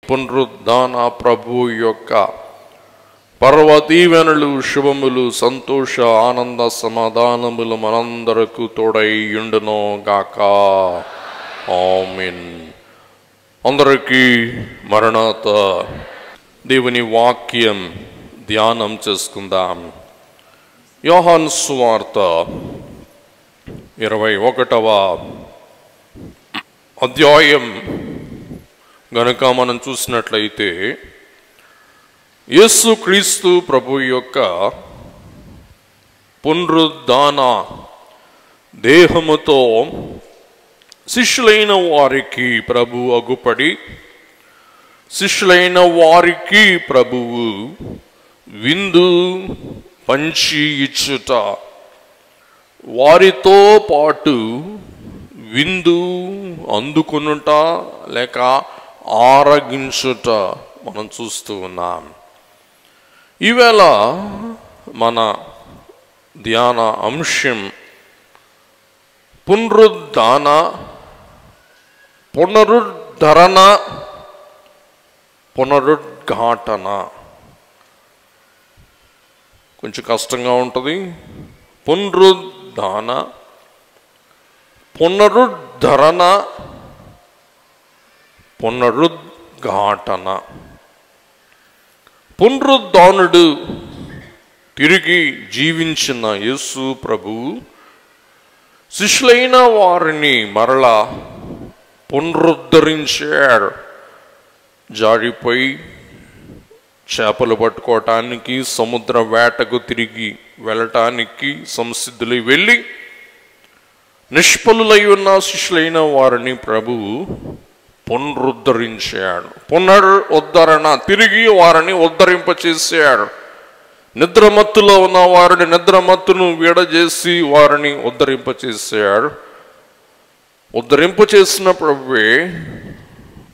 పునరుద్ధాన ప్రభు యొక్క పర్వదీవెనలు, శుభములు, సంతోష, ఆనంద, సమాధానములు మనందరకు తోడై యుండును గాక. ఆమేన్. అందరికీ మరణాత. దేవుని వాక్యం ధ్యానం చేసుకుందాం. యోహాను సువార్త 21వ అధ్యాయం గనుక మనం చూసినట్లయితే యేసుక్రీస్తు ప్రభు యొక్క పునరుద్ధాన దేహముతో శిష్యులైన వారికి ప్రభు అగుపడి, శిష్యులైన వారికి ప్రభువు విందు పంచి ఇచ్చుట, వారితో పాటు విందు అందుకొనుట లేక ఆరగించుట మనం చూస్తూ ఉన్నాం. ఈవేళ మన ధ్యాన అంశం పునరుద్ధాన, పునరుద్ధరణ, పునరుద్ఘాటన. కొంచెం కష్టంగా ఉంటుంది. పునరుద్ధాన, పునరుద్ధరణ, పునరుద్ఘాటన. పునరుద్ధానుడు తిరిగి జీవించిన యేసు ప్రభువు శిష్యులైన వారిని మరలా పునరుద్ధరించాడు. జారిపోయి చేపలు పట్టుకోవటానికి, సముద్ర వేటకు తిరిగి వెళ్ళటానికి సంసిద్ధులై వెళ్ళి నిష్ఫలులై ఉన్న శిష్యులైన వారిని ప్రభువు పునరుద్ధరించాడు. పునరుద్ధరణ, తిరిగి వారిని ఉద్ధరింపచేశాడు. నిద్రమత్తులో ఉన్న వారిని నిద్రమత్తును వీడజేసి వారిని ఉద్ధరింపచేశాడు. ఉద్ధరింపచేసిన ప్రభువే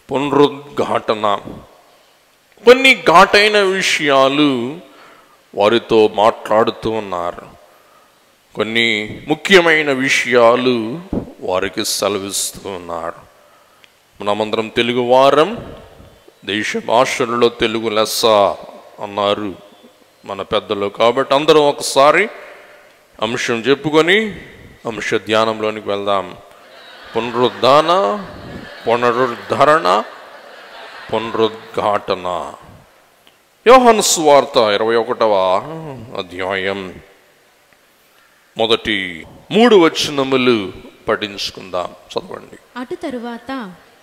పునరుద్ఘాటన. కొన్ని ఘాటైన విషయాలు వారితో మాట్లాడుతూ ఉన్నారు. కొన్ని ముఖ్యమైన విషయాలు వారికి సెలవిస్తూ ఉన్నారు. మనమందరం తెలుగు వారం, దేశ భాషలలో తెలుగు లెస్స అన్నారు మన పెద్దలు. కాబట్టి అందరం ఒకసారి అంశం చెప్పుకొని అంశ ధ్యానంలోనికి వెళ్దాం. పునరుద్ధాన, పునరుద్ధరణ, పునరుద్ఘాటన. యోహాను సువార్త 21వ అధ్యాయం మొదటి 3 వచనములు పఠించుకుందాం. చదవండి. అటు తరువాత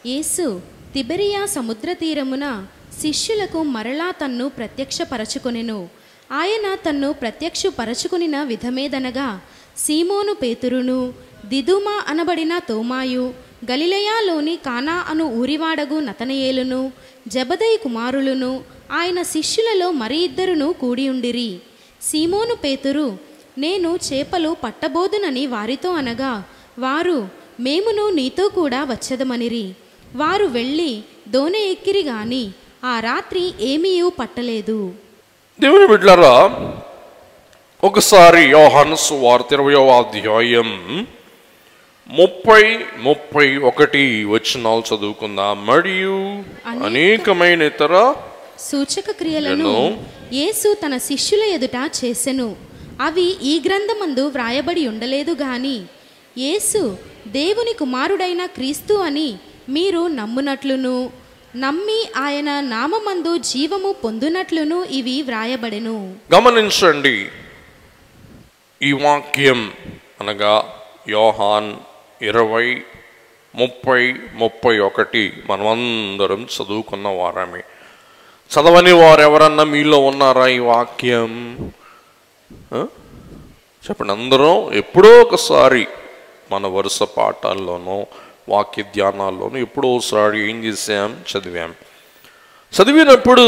యేసు తిబెరియా సముద్ర తీరమున శిష్యులకు మరలా తన్ను ప్రత్యక్షపరచుకొనెను. ఆయన తన్ను ప్రత్యక్షపరచుకొనిన విధమేదనగా, సీమోను పేతురును, దిదుమా అనబడిన తోమాయు, గలిలయలోని కానా అను ఊరివాడగు నతనయేలును, జబదయి కుమారులును, ఆయన శిష్యులలో మరి 2 కూడి ఉండిరి. సీమోను పేతురు, నేను చేపలు పట్టబోదునని వారితో అనగా, వారు, మేమును నీతో కూడా వచ్చదమనిరి. వారు వెళ్ళి దోణి ఎక్కిరి గాని ఆ రాత్రి ఏమీయూ పట్టలేదు. దేవుని బిడ్డలారా, ఒకసారి యోహాను సువార్త 20వ అధ్యాయం 30-31 వచనాలు చదువుకుందాం. మరియు అనేకమైన ఇతర సూచక క్రియలను యేసు తన శిష్యుల ఎదుట చేసెను. అవి ఈ గ్రంథమందు వ్రాయబడి ఉండలేదు గాని, యేసు దేవుని కుమారుడైన క్రీస్తు అని మీరు నమ్మునట్లును, నమ్మి ఆయన నామమందు జీవము పొందునట్లును ఇవి వ్రాయబడెను. గమనించండి, ఈ వాక్యం అనగా యోహాన్ 20-30-31 మనమందరం చదువుకున్న వారమే. చదవని వారు ఎవరన్నా మీలో ఉన్నారా? ఈ వాక్యం చెప్పండి. అందరం ఎప్పుడో ఒకసారి మన వరుస పాఠాల్లోనో వాక్య ధ్యానాల్లోనూ ఎప్పుడో ఒకసారి ఏం చేసాం? చదివాం. చదివినప్పుడు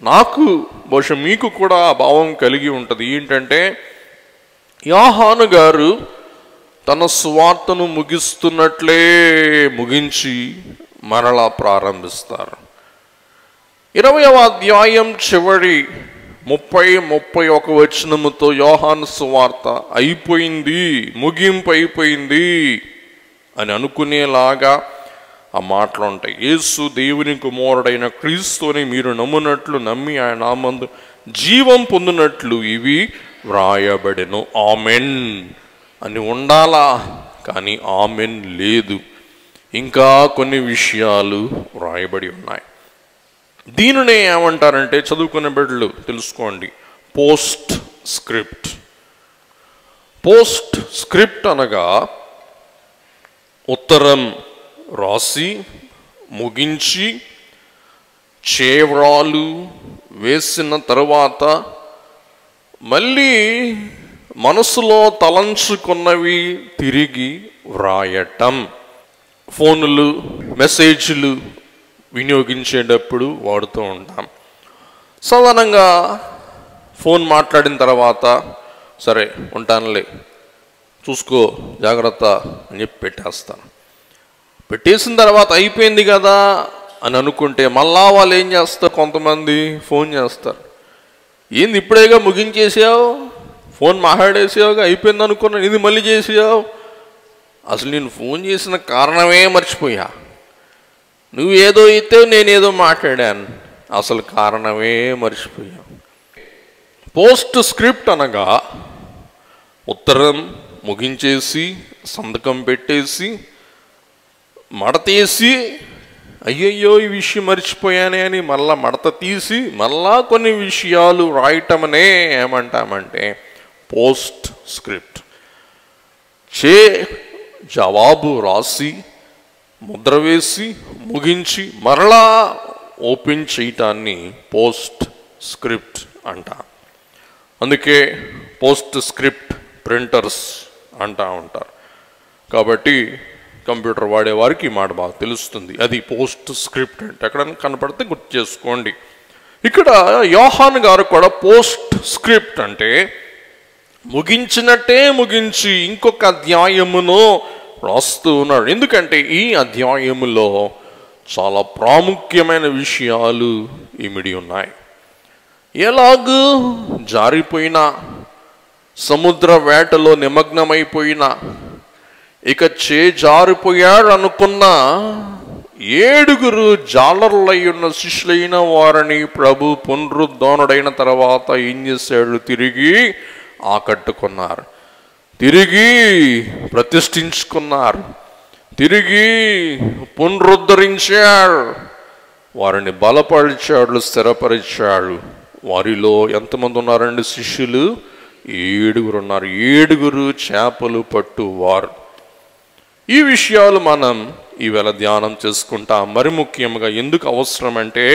నాకు బహుశా మీకు కూడా ఆ భావం కలిగి ఉంటుంది. ఏంటంటే, యోహాను గారు తన సువార్తను ముగిస్తున్నట్లే ముగించి మరలా ప్రారంభిస్తారు. 20వ అధ్యాయం చివరి 30-31 వచనముతో యోహాను సువార్త అయిపోయింది, ముగింపు అయిపోయింది అని అనుకునేలాగా ఆ మాటలు ఉంటాయి. యేసు దేవుని కుమారుడైన క్రీస్తుని మీరు నమ్మునట్లు నమ్మి ఆయన నామందు జీవం పొందినట్లు ఇవి వ్రాయబడెను. ఆమెన్ అని ఉండాలా, కానీ ఆమెన్ లేదు. ఇంకా కొన్ని విషయాలు వ్రాయబడి ఉన్నాయి. దీనినే ఏమంటారంటే, చదువుకునే బిడ్డలు తెలుసుకోండి, పోస్ట్ స్క్రిప్ట్. పోస్ట్ స్క్రిప్ట్ అనగా ఉత్తరం రాసి ముగించి చేవ్రాలు వేసిన తర్వాత మళ్ళీ మనసులో తలంచుకున్నవి తిరిగి వ్రాయటం. ఫోన్లు, మెసేజ్లు వినియోగించేటప్పుడు వాడుతూ ఉంటాం. సాధారణంగా ఫోన్ మాట్లాడిన తర్వాత సరే ఉంటానులే, చూసుకో, జాగ్రత్త అని చెప్పి పెట్టేస్తాను. పెట్టేసిన తర్వాత అయిపోయింది కదా అని అనుకుంటే మళ్ళా వాళ్ళు ఏం చేస్తారు, కొంతమంది ఫోన్ చేస్తారు. ఏంది ఇప్పుడేగా ముగించేసావు, ఫోన్ మాట్లాడేసావుగా, అయిపోయింది అనుకున్నాను, ఇది మళ్ళీ చేసావు. అసలు నేను ఫోన్ చేసిన కారణమే మర్చిపోయా. నువ్వేదో అయితే నేనేదో మాట్లాడాను, అసలు కారణమే మర్చిపోయా. పోస్ట్ స్క్రిప్ట్ అనగా ఉత్తరం ముగించేసి సంతకం పెట్టేసి మడతేసి అయ్యయ్యో ఈ విషయం మర్చిపోయానే అని మళ్ళా మడత తీసి మళ్ళా కొన్ని విషయాలు రాయటమనే ఏమంటామంటే పోస్ట్ స్క్రిప్ట్. జవాబు రాసి ముద్ర వేసి ముగించి మరలా ఓపెన్ చేయటాన్ని పోస్ట్ స్క్రిప్ట్ అంట. అందుకే పోస్ట్ స్క్రిప్ట్ ప్రింటర్స్ అంటూ ఉంటారు. కాబట్టి కంప్యూటర్ వాడేవారికి ఈ మాట బాగా తెలుస్తుంది. అది పోస్ట్ స్క్రిప్ట్ అంటే ఎక్కడైనా కనపడితే గుర్తు చేసుకోండి. ఇక్కడ యోహాను గారు కూడా పోస్ట్ స్క్రిప్ట్ అంటే ముగించినట్టే ముగించి ఇంకొక అధ్యాయమును రాస్తూ ఉన్నాడు. ఎందుకంటే ఈ అధ్యాయములో చాలా ప్రాముఖ్యమైన విషయాలు ఇమిడి ఉన్నాయి. ఎలాగూ జారిపోయినా, సముద్ర వేటలో నిమగ్నమైపోయినా, ఇక జారిపోయాడు అనుకున్న 7 జాలర్లై ఉన్న శిష్యులైన వారిని ప్రభు పునరుద్ధరణుడైన తర్వాత ఏం చేశాడు, తిరిగి ఆకట్టుకున్నారు, తిరిగి ప్రతిష్ఠించుకున్నారు, తిరిగి పునరుద్ధరించాడు, వారిని బలపరిచాడు, స్థిరపరిచాడు. వారిలో ఎంతమంది ఉన్నారండి శిష్యులు? 7 ఉన్నారు. 7 చేపలు పట్టువారు. ఈ విషయాలు మనం ఈవేళ ధ్యానం చేసుకుంటాం. మరి ముఖ్యంగా ఎందుకు అవసరం అంటే,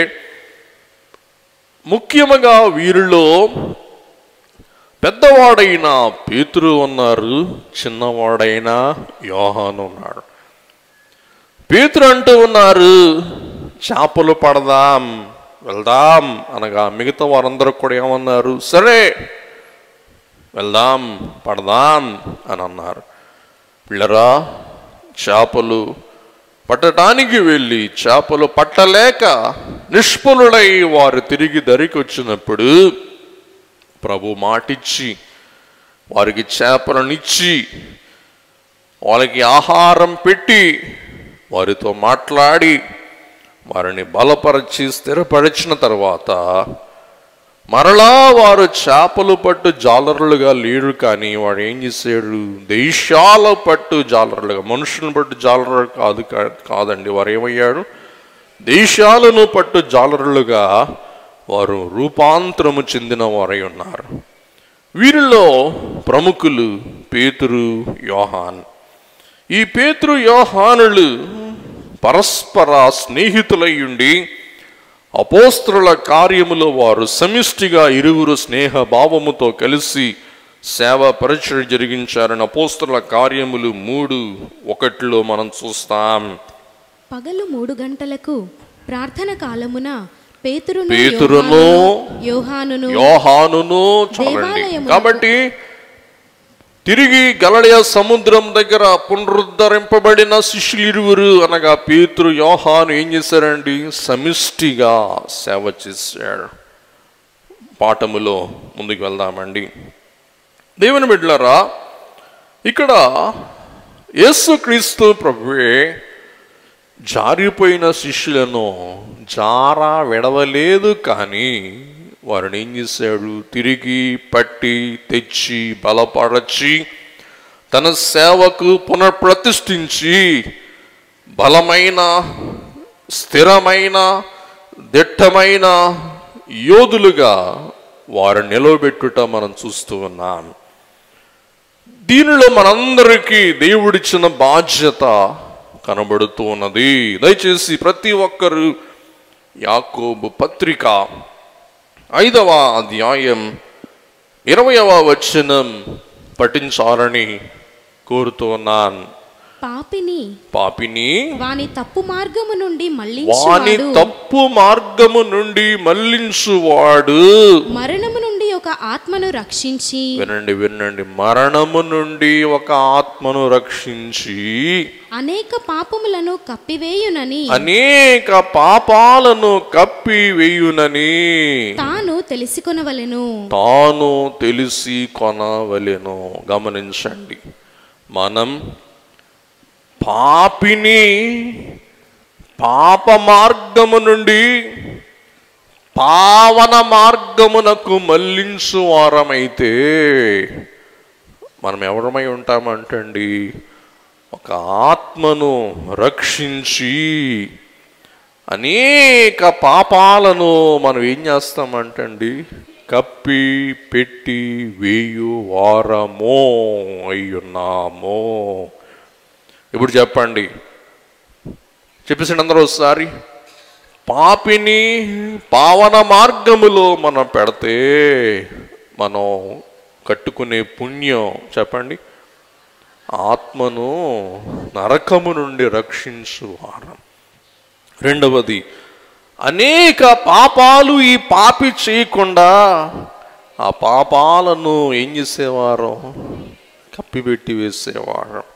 ముఖ్యంగా వీరిలో పెద్దవాడైన పేతురు ఉన్నారు, చిన్నవాడైన యోహాను ఉన్నాడు. పేతురు అంటూ ఉన్నారు, చేపలు పడదాం, వెళ్దాం అనగా మిగతా వారందరూ కూడా ఏమన్నారు, సరే వెళ్దాం, పడదాం అని అన్నారు. పిల్లరా, చేపలు పట్టడానికి వెళ్ళి చేపలు పట్టలేక నిష్ఫలుడై వారు తిరిగి దరికి వచ్చినప్పుడు ప్రభు మాటిచ్చి వారికి చేపలనిచ్చి వాళ్ళకి ఆహారం పెట్టి వారితో మాట్లాడి వారిని బలపరిచి స్థిరపరిచిన తర్వాత మరలా వారు చేపలు పట్టు జాలరులుగా లేరు. కానీ వాడు ఏం చేశాడు, దేశాల పట్టు జాలరులుగా, మనుషులను పట్టు జాలరు కాదండి, వారు ఏమయ్యాడు, దేశాలను పట్టు జాలరులుగా వారు రూపాంతరము చెందిన వారై ఉన్నారు. వీరిలో ప్రముఖులు పేతురు, యోహాన్. ఈ పేతురు యోహానులు పరస్పర స్నేహితులై ఉండి అపోస్తలుల కార్యములో వారు సమిష్టిగా 2 స్నేహ భావముతో కలిసి సేవ పరిచయం జరిగించారని అపోస్తలుల కార్యములు 3:1 మనం చూస్తాం. పగలు 3 గంటలకు ప్రార్థన కాలమున పేతురును యోహానును చూడండి. కాబట్టి తిరిగి గలిలయ సముద్రం దగ్గర పునరుద్ధరింపబడిన శిష్యులు 2 అనగా పేతురు, యోహాను ఏం చేశారండి, సమిష్టిగా సేవ చేశాడు. పాఠములో ముందుకు వెళ్దామండి. దేవుని బిడ్డలారా, ఇక్కడ యేసుక్రీస్తు ప్రభువే జారిపోయిన శిష్యులను జారా విడవలేదు, కానీ వారిని ఏం చేశాడు? తిరిగి పట్టి తెచ్చి బలపరచి తన సేవకు పునఃప్రతిష్ఠించి బలమైన, స్థిరమైన, దిట్టమైన యోధులుగా వారిని నిలవబెట్టుట మనం చూస్తూ ఉన్నాం. దీనిలో మనందరికీ దేవుడిచ్చిన బాధ్యత కనబడుతూ ఉన్నది. దయచేసి ప్రతి ఒక్కరూ యాకోబు పత్రిక 5వ అధ్యాయం 20వ వచనం పఠించాలని కోరుతూ ఉన్నాను. పాపిని వాని తప్పు మార్గము నుండి మళ్ళించువాడు మరణము నుండి ఒక ఆత్మను రక్షించి, వినండి, మరణము నుండి ఒక ఆత్మను రక్షించి అనేక పాపములను కప్పివేయునని, అనేక పాపాలను కప్పివేయునని తాను తెలిసి కొనవలెను. గమనించండి, మనం పాపిని పాప మార్గము నుండి పావన మార్గమునకు మళ్ళించు వారమైతే మనం ఎవరమై ఉంటామంటండి? ఒక ఆత్మను రక్షించి అనేక పాపాలను మనం ఏం చేస్తామంటండి? కప్పి పెట్టి వేయు వారమో అయ్యున్నామో. ఇప్పుడు చెప్పండి, చెప్పేసి అందరూ ఒకసారి. పాపిని పావన మార్గములో మనం పెడితే మనం కట్టుకునే పుణ్యం చెప్పండి, ఆత్మను నరకము నుండి రక్షించు వారం. రెండవది, అనేక పాపాలు ఈ పాపి చేయకుండా ఆ పాపాలను ఏం చేసేవారం? కప్పిపెట్టి వేసేవారం.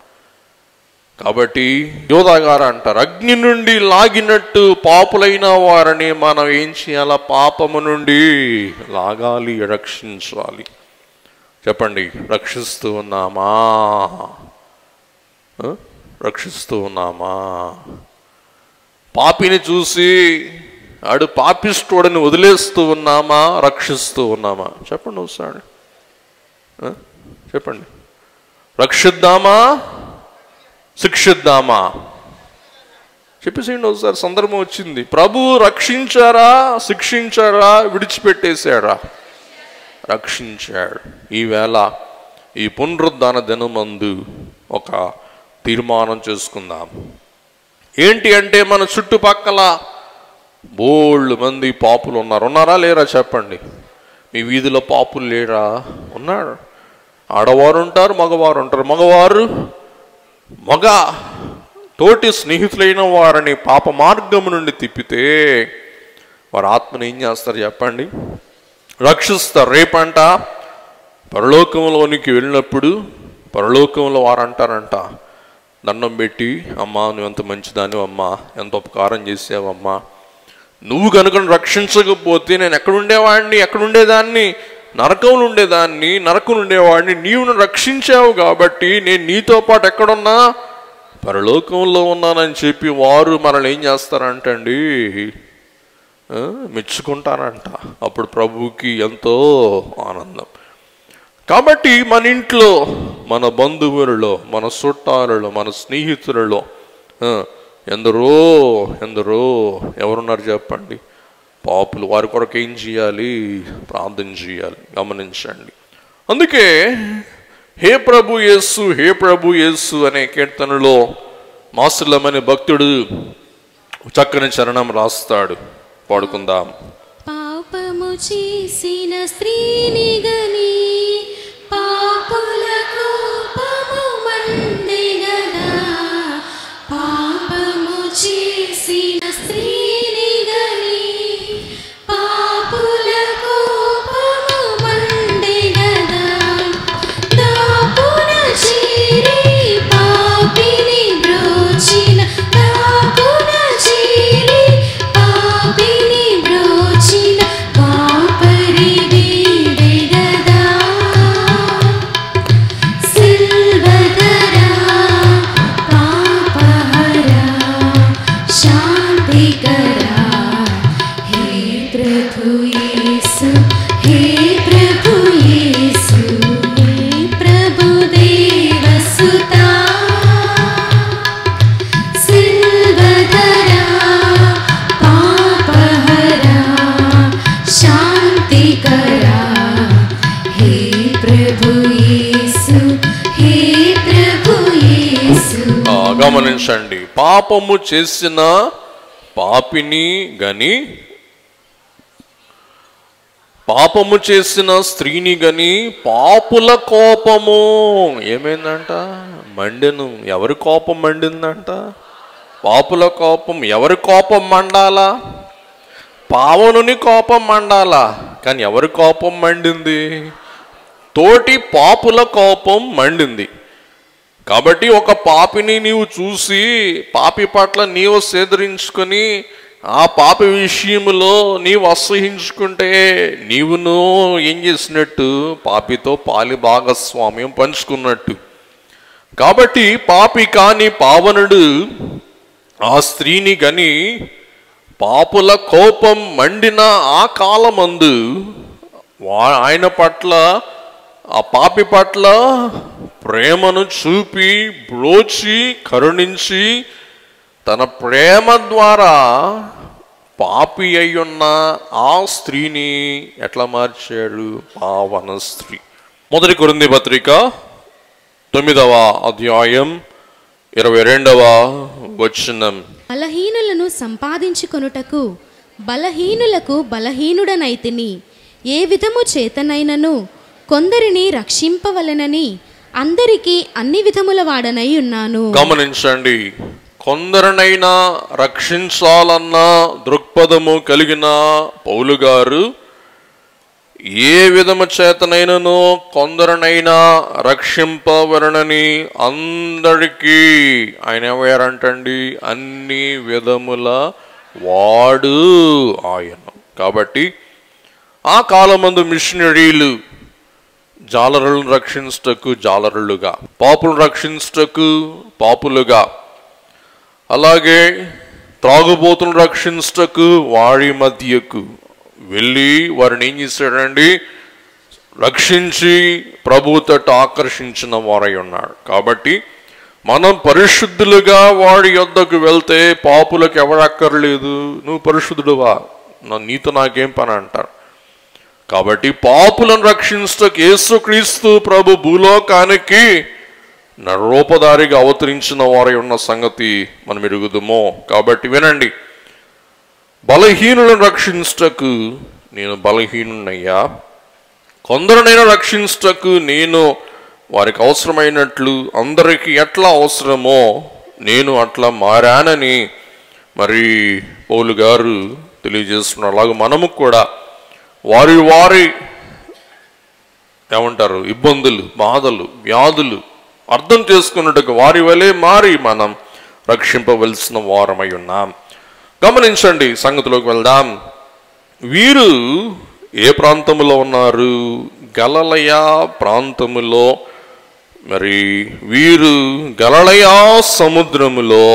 కాబట్టి యోధా గారు అంటారు, అగ్ని నుండి లాగినట్టు పాపులైన వారిని మనం ఏం చేయాలా? పాపము నుండి లాగాలి, రక్షించాలి. చెప్పండి, రక్షిస్తూ ఉన్నామా? పాపిని చూసి ఆడు పాపిస్తోడని వదిలేస్తూ ఉన్నామా? రక్షిస్తూ ఉన్నామా? చెప్పండి ఒకసారి, చెప్పండి. రక్షిద్దామా, శిక్షిద్దామా? చెప్పేసేయండి ఒకసారి. సందర్భం వచ్చింది, ప్రభు రక్షించారా, శిక్షించారా, విడిచిపెట్టేశారా? రక్షించాడు. ఈవేళ ఈ పునరుద్ధాన దినమందు ఒక తీర్మానం చేసుకుందాం. ఏంటి అంటే, మన చుట్టుపక్కల బోళ్ళు మంది పాపులు ఉన్నారా లేరా? చెప్పండి. మీ వీధిలో పాపులు లేరా? ఉన్నారు. ఆడవారు ఉంటారు, మగవారు ఉంటారు. మగ తోటి స్నేహితులైన వారిని పాప మార్గము నుండి తిప్పితే వారి ఆత్మను ఏం చేస్తారు చెప్పండి? రక్షిస్తారు. రేపంట పరలోకంలోనికి వెళ్ళినప్పుడు పరలోకంలో వారు అంటారంట, దండం పెట్టి, అమ్మా నువ్వు ఎంత మంచిదాని అమ్మా, ఎంత ఉపకారం చేసావమ్మా, నువ్వు కనుక రక్షించకపోతే నేను ఎక్కడుండేదాన్ని? నరకంలో ఉండేదాన్ని, నరకం ఉండేవాడిని. నీవు రక్షించావు కాబట్టి నేను నీతో పాటు ఎక్కడున్నా? పరలోకంలో ఉన్నానని చెప్పి వారు మనల్ని ఏం చేస్తారంటండి? మెచ్చుకుంటారంట. అప్పుడు ప్రభువుకి ఎంతో ఆనందం. కాబట్టి మన ఇంట్లో, మన బంధువులలో, మన చుట్టాలలో, మన స్నేహితులలో ఎందరో ఎవరున్నారు చెప్పండి? పాపులు. వారి కొరకు ఏం చేయాలి? ప్రార్థన చేయాలి. గమనించండి. అందుకే హే ప్రభు యేసు అనే కీర్తనలో మాసులమనే భక్తుడు చక్కని చరణం రాస్తాడు. పాడుకుందాం. పాపము చేసిన స్త్రీని గని పాపులకు పాపము మందెగదా, పాపము చేసిన స్త్రీని గని పాపులకు పాపము మందెగదా, దాపున చేరి పాపిని బ్రోచిన, దాపున చేరి పాపిని బ్రోచిన పాపరి వీడెగదా, प्रभु यीशु, हे प्रभु यीशु, हे प्रभु देवसुता, सिल्वधरा पापहरा शांतिकरा, हे प्रभु यीशु, हे प्रभु यीशु. గమనించండి, పాపము చేసిన పాపిని గని, పాపము చేసిన స్త్రీని గని పాపుల కోపము ఏమైందంట? మండెను. ఎవరి కోపం మండిందంట? పాపుల కోపం. ఎవరి కోపం మండాలా? పావనుని కోపం మండాలా? కానీ ఎవరి కోపం మండింది? తోటి పాపుల కోపం మండింది. కాబట్టి ఒక పాపిని నీవు చూసి పాపి పట్ల నీవు సేదరించుకొని ఆ పాపి విషయంలో నీవు అసహించుకుంటే నీవును ఏం చేసినట్టు? పాపితో పాలి భాగస్వామ్యం పంచుకున్నట్టు. కాబట్టి పాపి కాని పావనుడు ఆ స్త్రీని గని పాపుల కోపం మండిన ఆ కాలమందు ఆయన పట్ల, ఆ పాపి పట్ల ప్రేమను చూపి బ్రోచి కరుణించి తన ప్రేమ ద్వారా పాపి అయ్యున్న ఆ స్త్రీని ఎట్లా మార్చాడు? పావన స్త్రీ. 1 కొరింథీ పత్రిక 9వ అధ్యాయం 22వ వచనం. బలహీనులను సంపాదించుకొనుటకు బలహీనులకు బలహీనుడనైతిని, ఏ విధము చేతనైనను కొందరిని రక్షింపవలెనని అందరికీ అన్ని విధముల వాడనై ఉన్నాను. గమనించండి, కొందరినైనా రక్షించాలన్న దృక్పథము కలిగిన పౌలు గారు ఏ విధము చేతనైనను కొందరినైనా రక్షింపవలనని అందరికీ ఆయన ఏమయ్యారంటండి? అన్ని విధముల వాడు ఆయన. కాబట్టి ఆ కాలమందు మిషనరీలు జాలరులను రక్షించుటకు జాలరులుగా, పాపులను రక్షించుటకు పాపులుగా, అలాగే త్రాగుబోతులను రక్షించుటకు వారి మధ్యకు వెళ్ళి వారిని ఏం చేశాడండి? రక్షించి ప్రభు తట్టు ఆకర్షించిన వారై ఉన్నాడు. కాబట్టి మనం పరిశుద్ధులుగా వాడి యొద్దకు వెళ్తే పాపులకు ఎవరక్కర్లేదు. నువ్వు పరిశుద్ధుడువా, నీతో నాకేం పని అంటారు. కాబట్టి పాపులను రక్షించటకు యేసుక్రీస్తు ప్రభు భూలోకానికి నరరూపధారిగా అవతరించిన వారై ఉన్న సంగతి మనం ఎరుగుదుము. కాబట్టి వినండి, బలహీనులను రక్షించటకు నేను బలహీనునయ్యా, కొందరినైనా రక్షించటకు నేను వారికి అవసరమైనట్లు అందరికీ ఎట్లా అవసరమో నేను అట్లా మారానని మరి పౌలు గారు తెలియజేస్తున్నారు. అలాగే మనము కూడా వారి వారి ఏమంటారు ఇబ్బందులు, బాధలు, వ్యాధులు అర్థం చేసుకున్నట్టుగా వారి వలె మారి మనం రక్షింపవలసిన వారమై ఉన్నాం. గమనించండి, సంగతిలోకి వెళ్దాం. వీరు ఏ ప్రాంతములో ఉన్నారు? గలిలయ ప్రాంతములో. మరి వీరు గలిలయ సముద్రములో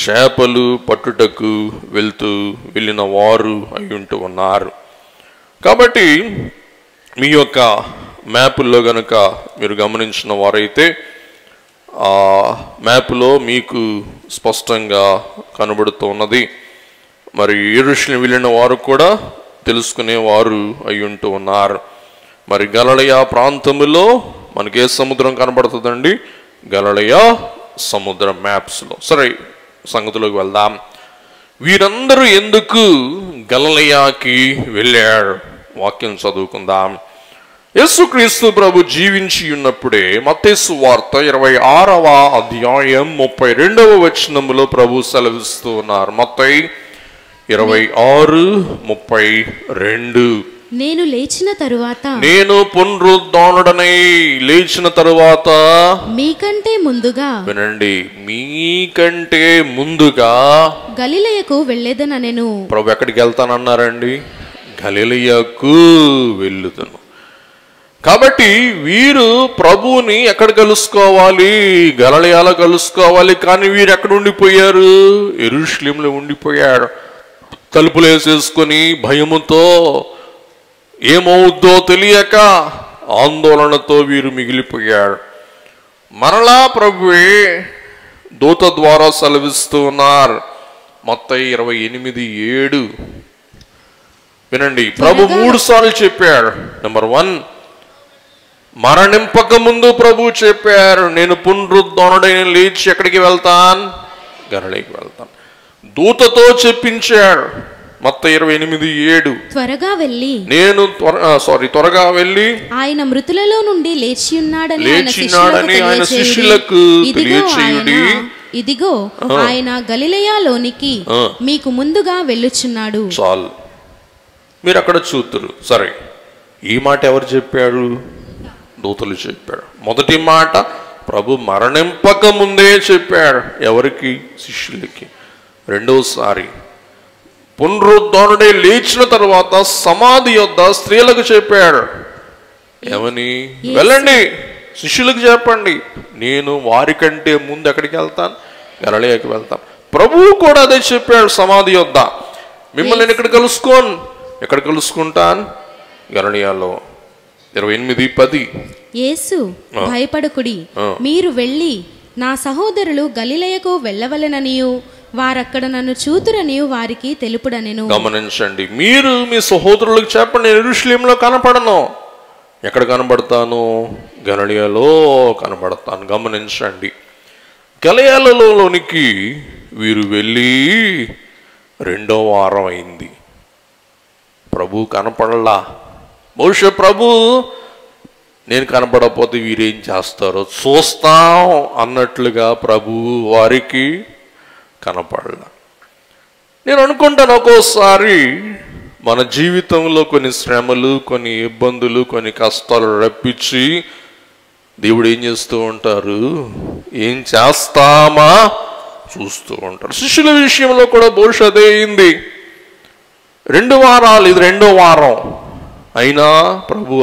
చేపలు పట్టుటకు వెళ్ళిన వారు అయి ఉంటూ ఉన్నారు. కాబట్టి మీ యొక్క మ్యాపుల్లో గనుక మీరు గమనించిన వారైతే ఆ మ్యాప్లో మీకు స్పష్టంగా కనబడుతూ ఉన్నది. మరి యెరూషలేము వెళ్ళిన వారు కూడా తెలుసుకునేవారు అయి ఉంటూ ఉన్నారు. మరి గలిలయ ప్రాంతములో మనకి ఏ సముద్రం కనబడుతుందండి? గలిలయ సముద్రం మ్యాప్స్లో. సరే, సంగతిలోకి వెళ్దాం. వీరందరూ ఎందుకు గలిలయకి వెళ్ళారు? వాక్యం చదువుకుందాం. యేసుక్రీస్తు ప్రభు జీవించి ఉన్నప్పుడే మత్తయి సువార్త 26వ అధ్యాయం 32వ వచనములో ప్రభు సెలవిస్తూ ఉన్నారు. మత్తయి 26:32. నేను లేచిన తరువాత, నేను పునరుద్ధానుడనై లేచిన తరువాత, మీకంటే ముందుగా, వినండి, మీకంటే ముందుగా గలిలయకు వెళ్ళేదనెను. ప్రభు ఎక్కడికి వెళ్తానన్నారండి? గలిలయకు వెళ్ళుతాను. కాబట్టి వీరు ప్రభువుని ఎక్కడ కలుసుకోవాలి? గలిలయలో కలుసుకోవాలి. కానీ వీరు ఎక్కడ ఉండిపోయారు? యెరూషలేములో ఉండిపోయారు. తలుపులు వేసేసుకొని భయముతో ఏమవుద్దో తెలియక ఆందోళనతో వీరు మిగిలిపోయారు. మరలా ప్రభువే దూత ద్వారా సెలవిస్తూ ఉన్నారు. మత్తయి 28:7 వినండి. ప్రభు 3 సార్లు చెప్పాడు. నెంబర్ 1, మరణింపక ముందు ప్రభు చెప్పారు, నేను పునరుద్ధరణుడైన లేచి ఎక్కడికి వెళ్తాను? గలిలయకి వెళ్తాను. దూతతో చెప్పించాడు. మత్తయి 28:7 త్వరగా వెళ్ళి త్వరగా వెళ్ళి ఆయన మృతులలో నుండి లేచియున్నాడని ఆయన శిష్యులకు తెలియచేయుడి. ఇదిగో ఆయన గలిలయలోనికి మీకు ముందుగా వెళ్ళుచున్నాడు. చాలు, మీరు అక్కడ చూతురు. సరే, ఈ మాట ఎవరు చెప్పాడు? దూతలు చెప్పాడు. మొదటి మాట ప్రభు మరణింపక ముందే చెప్పాడు. ఎవరికి? శిష్యులకి. రెండోసారి పునరుద్ధరణుడై లేచిన తర్వాత సమాధి యొద్ద స్త్రీలకు చెప్పాడు. ఏమని? వెళ్ళండి, శిష్యులకు చెప్పండి, నేను వారికంటే ముందు ఎక్కడికి వెళ్తాను? గలిలయకి వెళ్తాను. ప్రభువు కూడా అదే చెప్పాడు సమాధి యొద్ద. మిమ్మల్ని నేను ఎక్కడ కలుసుకుంటాను? గలిలయలో. 28:10 యేసు భయపడకుడి, మీరు వెళ్ళి నా సహోదరులు గలిలయకు వెళ్ళవలెననియు వారక్కడ నన్ను చూతురనియు వారికి తెలుపుడనెను. గమనించండి, మీరు మీ సహోదరులకు చెప్పండి, నేను యెరూషలేములో కనపడను. ఎక్కడ కనబడతాను? గలిలయలో కనబడతాను. గమనించండి, గలిలయలోనికి వీరు వెళ్ళి 2వ వారం అయింది. ప్రభు కనపడలా. బహుశా ప్రభు నేను కనపడకపోతే వీరేం చేస్తారో చూస్తాం అన్నట్లుగా ప్రభు వారికి కనపడలా. నేను అనుకుంటాను, ఒక్కోసారి మన జీవితంలో కొన్ని శ్రమలు, కొన్ని ఇబ్బందులు, కొన్ని కష్టాలు రప్పించి దేవుడు ఏం చేస్తూ ఉంటారు? ఏం చేస్తామా చూస్తూ ఉంటారు. శిష్యుల విషయంలో కూడా బహుశా అదే అయింది. 2 వారాలు, ఇది 2వ వారం అయినా ప్రభు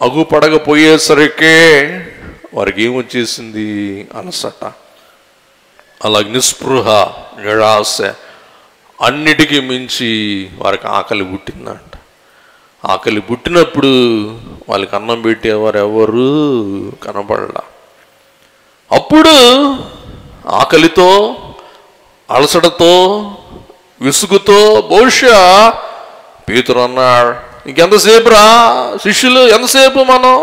అగుపడకపోయేసరికే వారికి ఏమొచ్చేసింది? అలసట, అలాగే నిస్పృహ, నిరాశ, అన్నిటికీ మించి వారికి ఆకలి పుట్టిందంట. ఆకలి పుట్టినప్పుడు వాళ్ళకి అన్నం పెట్టేవారు ఎవరు కనబడలా. అప్పుడు ఆకలితో, అలసటతో, విసుగుతో బహుశా పేతురు అన్నాడు, ఇంకెంతసేపు రా శిష్యులు, ఎంతసేపు, మనం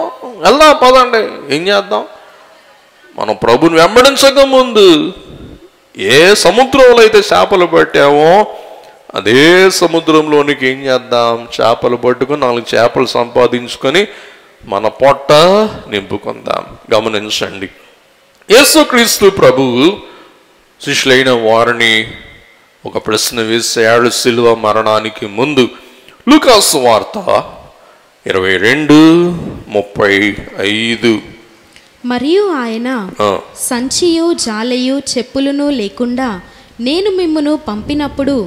వెళ్దాం, పదండి. ఏం చేద్దాం? మనం ప్రభుని వెంబడించక ముందు ఏ సముద్రంలో అయితే చేపలు పట్టామో అదే సముద్రంలోనికి ఏం చేద్దాం? చేపలు పట్టుకొని 4 చేపలు సంపాదించుకొని మన పొట్ట నింపుకుందాం. గమనించండి, యేసుక్రీస్తు ప్రభువు శిష్యులైన వారిని ఒక ప్రశ్న వేశాడు శిలువ మరణానికి ముందు. లూకాసు వార్త 22:35. మరియు ఆయన సంచియు జాలయు చెప్పులను లేకుండా నేను మిమ్మును పంపినప్పుడు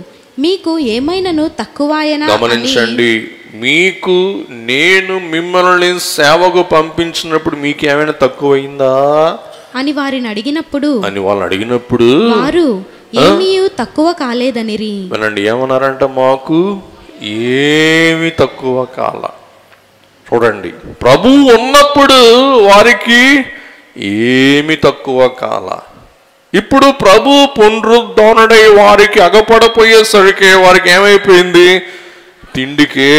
మీకు ఏమైనను తక్కువాయనా? గమనించండి, మీకు నేను మిమ్మల్ని సేవకు పంపించినప్పుడు మీకు ఏమైనా తక్కువైందా అని వాళ్ళని అడిగినప్పుడు వారు ఏమీ తక్కువ కాలేదనిరి. వినండి, ఏమన్నారంట? మాకు ఏమి తక్కువ కాల. చూడండి, ప్రభు ఉన్నప్పుడు వారికి ఏమి తక్కువ కాల. ఇప్పుడు ప్రభు పునరుద్ధరణుడై వారికి అగపడపోయేసరికి వారికి ఏమైపోయింది? తిండికే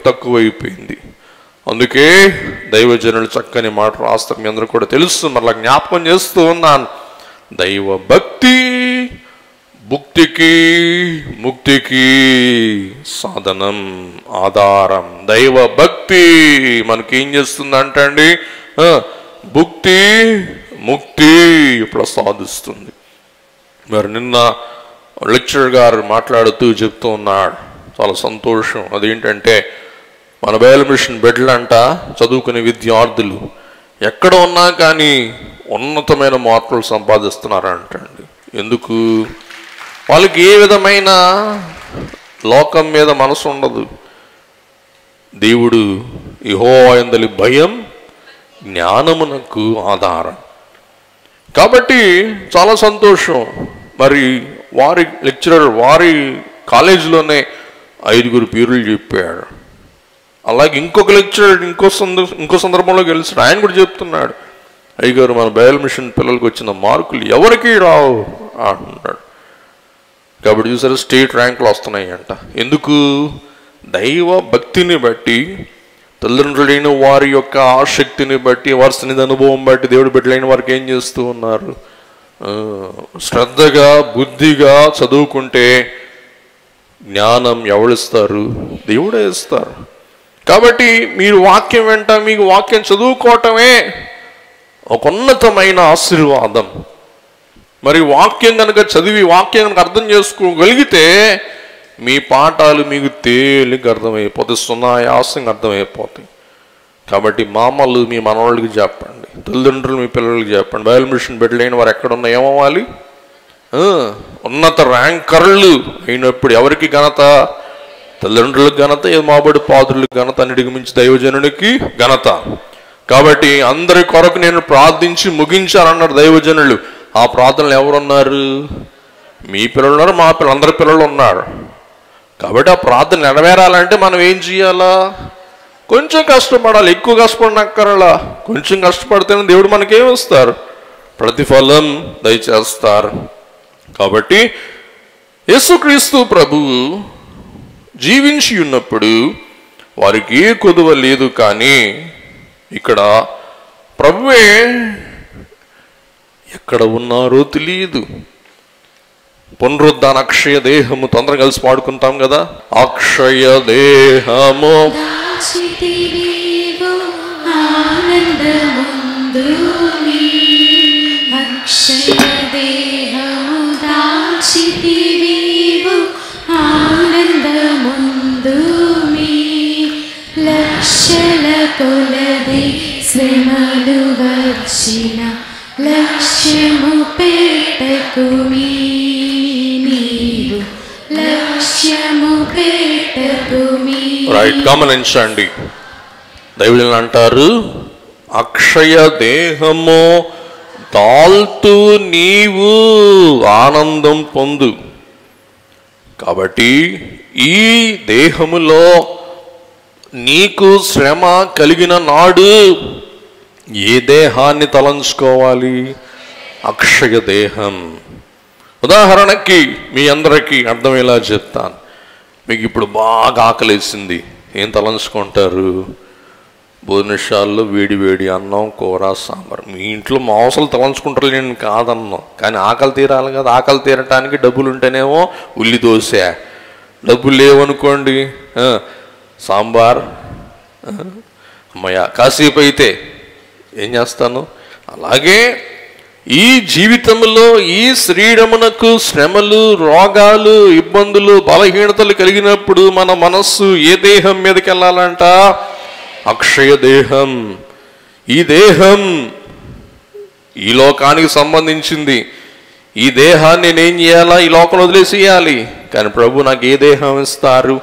తక్కువైపోయింది. అందుకే దైవజనులు చక్కని మాట రాస్తారు, మీ అందరూ కూడా తెలుసు, మరలా జ్ఞాపకం చేస్తూ ఉన్నాను. దైవ భక్తి భుక్తికి ముక్తికి సాధనం, ఆధారం. దైవ భక్తి మనకేం చేస్తుందంటే అండి, భుక్తి ముక్తి ప్రసాదిస్తుంది. మరి నిన్న లెక్చరర్ గారు మాట్లాడుతూ చెప్తూ ఉన్నాడు, చాలా సంతోషం. అదేంటంటే మన బైబిల్ మిషన్ బిడ్డలంట, చదువుకునే విద్యార్థులు ఎక్కడ ఉన్నా కానీ ఉన్నతమైన మార్కులు సంపాదిస్తున్నారంటండి. ఎందుకు? వాళ్ళకి ఏ విధమైన లోకం మీద మనసు ఉండదు. దేవుడు యెహోవా యందలి భయం జ్ఞానమునకు ఆధారం. కాబట్టి చాలా సంతోషం. మరి వారి లెక్చరర్ వారి కాలేజీలోనే 5 పేర్లు చెప్పాడు. అలాగే ఇంకొక లెక్చరర్ ఇంకో సందర్భంలో గెలిచాడు, ఆయన కూడా చెప్తున్నాడు, అయ్యగారు మన బయల్ మిషన్ పిల్లలకు వచ్చిన మార్కులు ఎవరికి రావు అంటున్నాడు. కాబట్టి చూసారు స్టేట్ ర్యాంకులు వస్తున్నాయి అంట. ఎందుకు? దైవ భక్తిని బట్టి, తల్లిదండ్రులైన వారి యొక్క ఆసక్తిని బట్టి, వారి సన్నిధి అనుభవం బట్టి దేవుడు బిడ్డలైన వారికి ఏం చేస్తూ ఉన్నారు? శ్రద్ధగా బుద్ధిగా చదువుకుంటే జ్ఞానం ఎవరిస్తారు? దేవుడే ఇస్తారు. కాబట్టి మీరు వాక్యం వెంట మీకు వాక్యం చదువుకోవటమే ఒక ఉన్నతమైన ఆశీర్వాదం. మరి వాక్యం కనుక చదివి వాక్యం కనుక అర్థం చేసుకోగలిగితే మీ పాఠాలు మీకు తేలిక అర్థమైపోతాయి, సునాయాసంగా అర్థమైపోతాయి. కాబట్టి మామలు మీ మనవాళ్ళకి చెప్పండి, తల్లిదండ్రులు మీ పిల్లలకి చెప్పండి, బైబిల్ మిషన్ బిడ్డలైన వారు ఎక్కడున్నా ఏమవ్వాలి? ఉన్నత ర్యాంకర్లు అయినప్పుడు ఎవరికి ఘనత? తల్లిదండ్రులకు ఘనత, మాబడి పాదులకు ఘనత, అన్నిటికి మించి దైవజనునికి ఘనత. కాబట్టి అందరి కొరకు నేను ప్రార్థించి ముగించాలన్నారు దైవజనులు. ఆ ప్రార్థనలు ఎవరున్నారు? మీ పిల్లలు ఉన్నారు, మా పిల్లలు, అందరి పిల్లలు ఉన్నారు. కాబట్టి ఆ ప్రార్థన నెరవేరాలంటే మనం ఏం చేయాలా? కొంచెం కష్టపడాలి. ఎక్కువ కష్టపడినక్కరలా, కొంచెం కష్టపడితేనే దేవుడు మనకేమిస్తారు? ప్రతిఫలం దయచేస్తారు. కాబట్టి యేసుక్రీస్తు ప్రభువు జీవించి ఉన్నప్పుడు వారికి ఏ కొదువ లేదు. కానీ ఇక్కడ ప్రభువే ఎక్కడ ఉన్నారో తెలియదు. పునరుద్ధాన అక్షయ దేహము తొందరగా కలిసి పాడుకుంటాం కదా. అక్షయ దేహము లక్షల కొలది శ్రమలు వచ్చిన లక్ష్యము పెట్టకుమీ, నీవు లక్ష్యము పెట్టకుమీ. రైట్, గమనించండి. దైవజనులు అంటారు, అక్షయ దేహము దాల్తూ నీవు ఆనందం పొందు. కాబట్టి ఈ దేహములో నీకు శ్రమ కలిగిన నాడు ఏ దేహాన్ని తలంచుకోవాలి? అక్షయ దేహం. ఉదాహరణకి మీ అందరికీ అర్థమయ్యేలా చెప్తాను. మీకు ఇప్పుడు బాగా ఆకలేసింది, ఏం తలంచుకుంటారు? భోజనశాలలో వేడి వేడి అన్నం, కూర, సాంబార్. మీ ఇంట్లో మాంసాలు తలంచుకుంటారు, నేను కాదన్నాం. కానీ ఆకలి తీరాలి కదా. ఆకలి తీరటానికి డబ్బులు ఉంటేనేమో ఉల్లి దోశ, డబ్బులు లేవనుకోండి సాంబార్. అమ్మయ్య కాసేపు అయితే ఏం చేస్తాను? అలాగే ఈ జీవితంలో ఈ శరీరమునకు శ్రమలు, రోగాలు, ఇబ్బందులు, బలహీనతలు కలిగినప్పుడు మన మనస్సు ఏ దేహం మీదకి వెళ్ళాలంట? అక్షయ దేహం. ఈ దేహం ఈ లోకానికి సంబంధించింది. ఈ దేహాన్ని నేనేం చేయాలా? ఈ లోకం వదిలేసేయాలి. కానీ ప్రభు నాకు ఏ దేహం ఇస్తారు?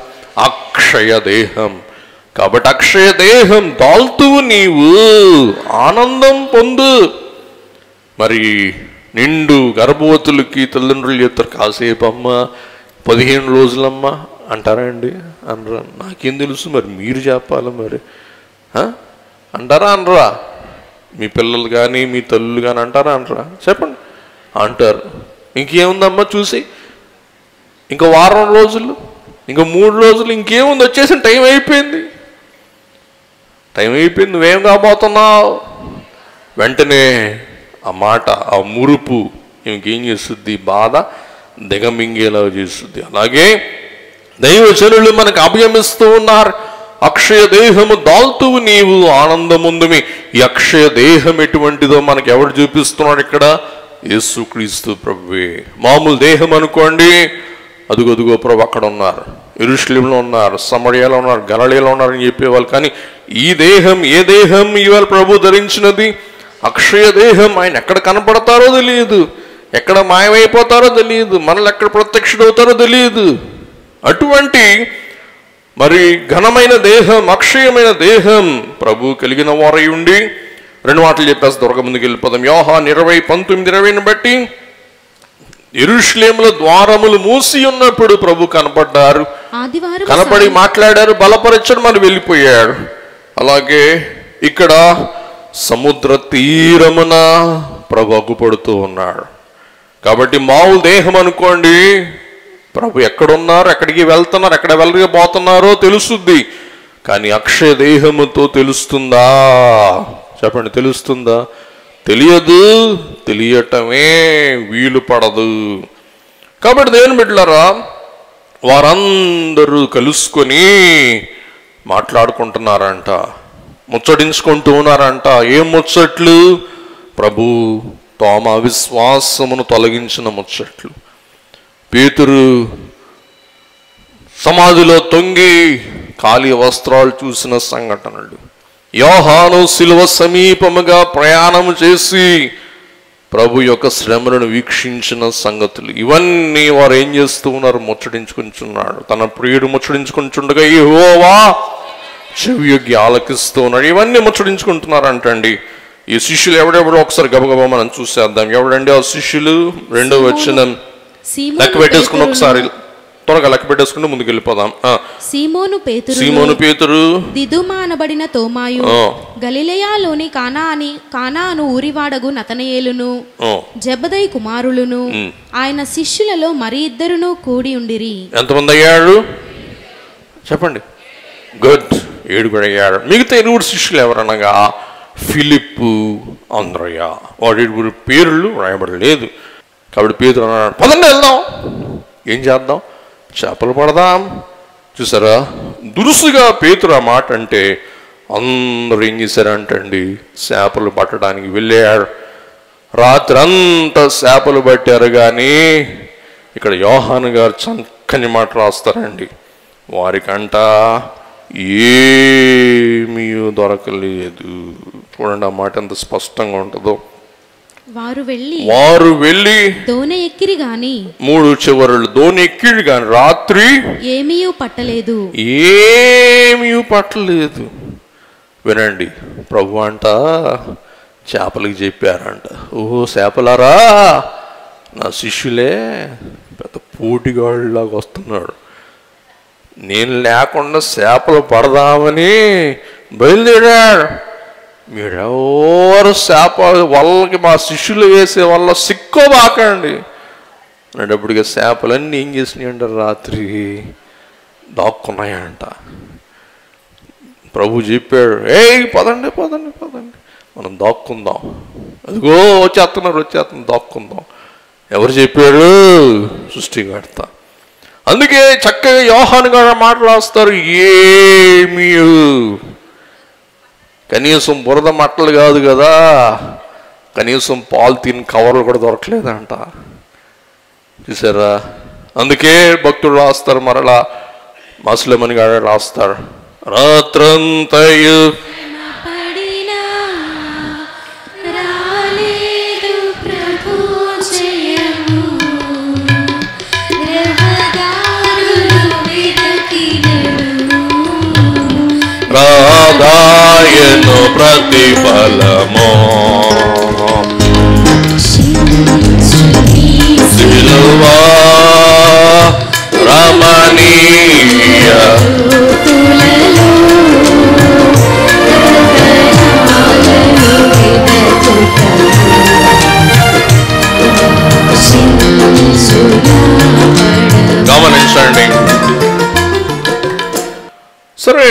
అక్షయ దేహం. కాబట్టి అక్షయ దేహం దాల్తూ నీవు ఆనందం పొందు. మరి నిండు గర్భవతులకి తల్లిదండ్రులు చెప్తారు, కాసేపు అమ్మ 15 రోజులమ్మా అంటారా అండి? అనరా? నాకేం తెలుసు, మరి మీరు చెప్పాలి. మరి అంటారా అనరా? మీ పిల్లలు కానీ మీ తల్లులు కానీ అంటారా అనరా? చెప్పండి. అంటారు. ఇంకేముందమ్మా చూసి, ఇంకా వారం రోజులు, ఇంకా 3 రోజులు, ఇంకేముంది, వచ్చేసిన టైం అయిపోయింది. నువ్వేం కాబోతున్నావు? వెంటనే ఆ మాట, ఆ మురుపు ఇంకేం చేస్తుంది? బాధ దిగమింగేలా చేస్తుంది. అలాగే దైవజనులు మనకు అభయమిస్తూ ఉన్నారు. అక్షయ దేహము దాల్తూ నీవు ఆనందముందుమి. ఈ అక్షయ దేహం ఎటువంటిదో మనకు ఎవరు చూపిస్తున్నాడు ఇక్కడ? యేసుక్రీస్తు ప్రభువే. మామూలు దేహం అనుకోండి, అదుగో ప్రభు అక్కడ ఉన్నారు, యెరూషలేములో ఉన్నారు, సమరయాలో ఉన్నారు, గలిలయలో ఉన్నారు అని చెప్పేవాళ్ళు. కానీ ఈ దేహం, ఏ దేహం ఇవాళ ప్రభు ధరించినది? అక్షయ దేహం. ఆయన ఎక్కడ కనపడతారో తెలియదు, ఎక్కడ మాయమైపోతారో తెలియదు, మనల్ని ఎక్కడ ప్రత్యక్షుడవుతారో తెలియదు. అటువంటి మరి ఘనమైన దేహం, అక్షయమైన దేహం ప్రభు కలిగిన వారై ఉండి 2 మాటలు చెప్పేసి దొరక ముందుకు వెళ్ళిపోదాం. యోహాను 20:19-20 బట్టి యెరూషలేములో ద్వారములు మూసి ఉన్నప్పుడు ప్రభు కనపడ్డారు, ఆదివారం కనపడి మాట్లాడారు, బలపరచడం అని వెళ్ళిపోయాడు. అలాగే ఇక్కడ సముద్ర తీరమున ప్రభు అగ్గుపడుతూ ఉన్నాడు. కాబట్టి మామూలు దేహం అనుకోండి, ప్రభు ఎక్కడున్నారు, ఎక్కడికి వెళ్తున్నారు, ఎక్కడ వెళ్ళబోతున్నారో తెలుస్తుంది. కానీ అక్షయ దేహముతో తెలుస్తుందా? చెప్పండి, తెలుస్తుందా? తెలియదు, తెలియటమే వీలు పడదు. కాబట్టి దేవుని బిడ్డలారా, వారందరూ కలుసుకొని మాట్లాడుకుంటున్నారంట, ముచ్చడించుకుంటూ ఉన్నారంట. ఏం ముచ్చట్లు? ప్రభు తోమా విశ్వాసమును తొలగించిన ముచ్చట్లు. పేతురు సమాధిలో తొంగి ఖాళీ వస్త్రాలు చూసిన సంఘటనలు. యోహాను సిలువ సమీపముగా ప్రయాణం చేసి ప్రభు యొక్క శ్రమలను వీక్షించిన సంగతులు. ఇవన్నీ వారు ఏం చేస్తూ ఉన్నారు? ముచ్చడించుకుంటున్నాడు. తన ప్రియుడు ముచ్చడించుకుంటుండగా యెహోవా చెవియొగ్గి ఆలకిస్తూ ఉన్నాడు. ఇవన్నీ ముచ్చడించుకుంటున్నారంటండి. ఈ శిష్యులు ఎవడెవడో ఒకసారి గబగబా మనం చూసేద్దాం. ఎవడండి ఆ శిష్యులు? 2వ వచనం లెక్క పెట్టేసుకుని ఒకసారి త్వరగా లెక్క పెట్టేసుకుంటూ ముందుకు వెళ్ళిపోదాం. సీమోను పేతురు, దిదుమా అనబడిన తోమాయు, గలిలయలోని కానాను ఊరివాడగు నతనయేలును, జెబెదయి కుమారులును, ఆయన శిష్యులలో మరి ఇద్దరును కూడి ఉండిరి. ఎంతమంది అయ్యాడు చెప్పండి? గుడ్, 7 అయ్యాడు. మిగతా 2 శిష్యులు ఎవరనగా ఫిలిప్పు, అంద్రయ. వాడి పేర్లు రాయబడలేదు. కాబట్టి పేతురు అన్నాడు, పదండి వెళ్దాం. ఏం చేద్దాం? చేపలు పడదాం. చూసారా, దురుసుగా పేతురు ఆ మాట అంటే అందరూ ఏం చేశారంటండి, చేపలు పట్టడానికి వెళ్ళారు. రాత్రి అంతా చేపలు పట్టారు. కానీ ఇక్కడ యోహాను గారు చక్కని మాట రాస్తారండి. వారికంట ఏమీ దొరకలేదు. చూడండి ఆ మాట ఎంత స్పష్టంగా ఉంటుందో. వారు వెళ్ళి దోణి ఎక్కిరి గాని, 3 చివరలు దోణి ఎక్కిరి గాని రాత్రి ఏమీ పట్టలేదు. వినండి, ప్రభు అంట చేపలకి చెప్పారంట, ఓహో చేపలారా, నా శిష్యులే పెద్ద పోటీగాళ్ళలాగా వస్తున్నాడు, నేను లేకుండా చేపలు పడదామని బయలుదేరాడు. మీరెవరు చేప వాళ్ళకి మా శిష్యులు వేసే వల్ల సిక్కోబాకండి అనేటప్పటిగా చేపలన్నీ ఏం చేసినాయంట, రాత్రి దాక్కున్నాయంట. ప్రభు చెప్పాడు, పదండి పదండి పదండి, మనం దాక్కుందాం. అదిగో వచ్చేస్తున్నారు దాక్కుందాం. ఎవరు చెప్పారు? సృష్టికర్త. అందుకే చక్కగా యోహాను గారు మాట్లాడుస్తారు, ఏమీ కనీసం బురద మట్టలు కాదు కదా, కనీసం పాలిథీన్ కవర్లు కూడా దొరకలేదంట. చూసారా? అందుకే భక్తుడు రాస్తారు, మరలా మస్లమని గారు రాస్తారు, రాత్రంతయు రాధాయను ప్రతిఫలమో సిలువా రమణీయ గమనించండి. సరే,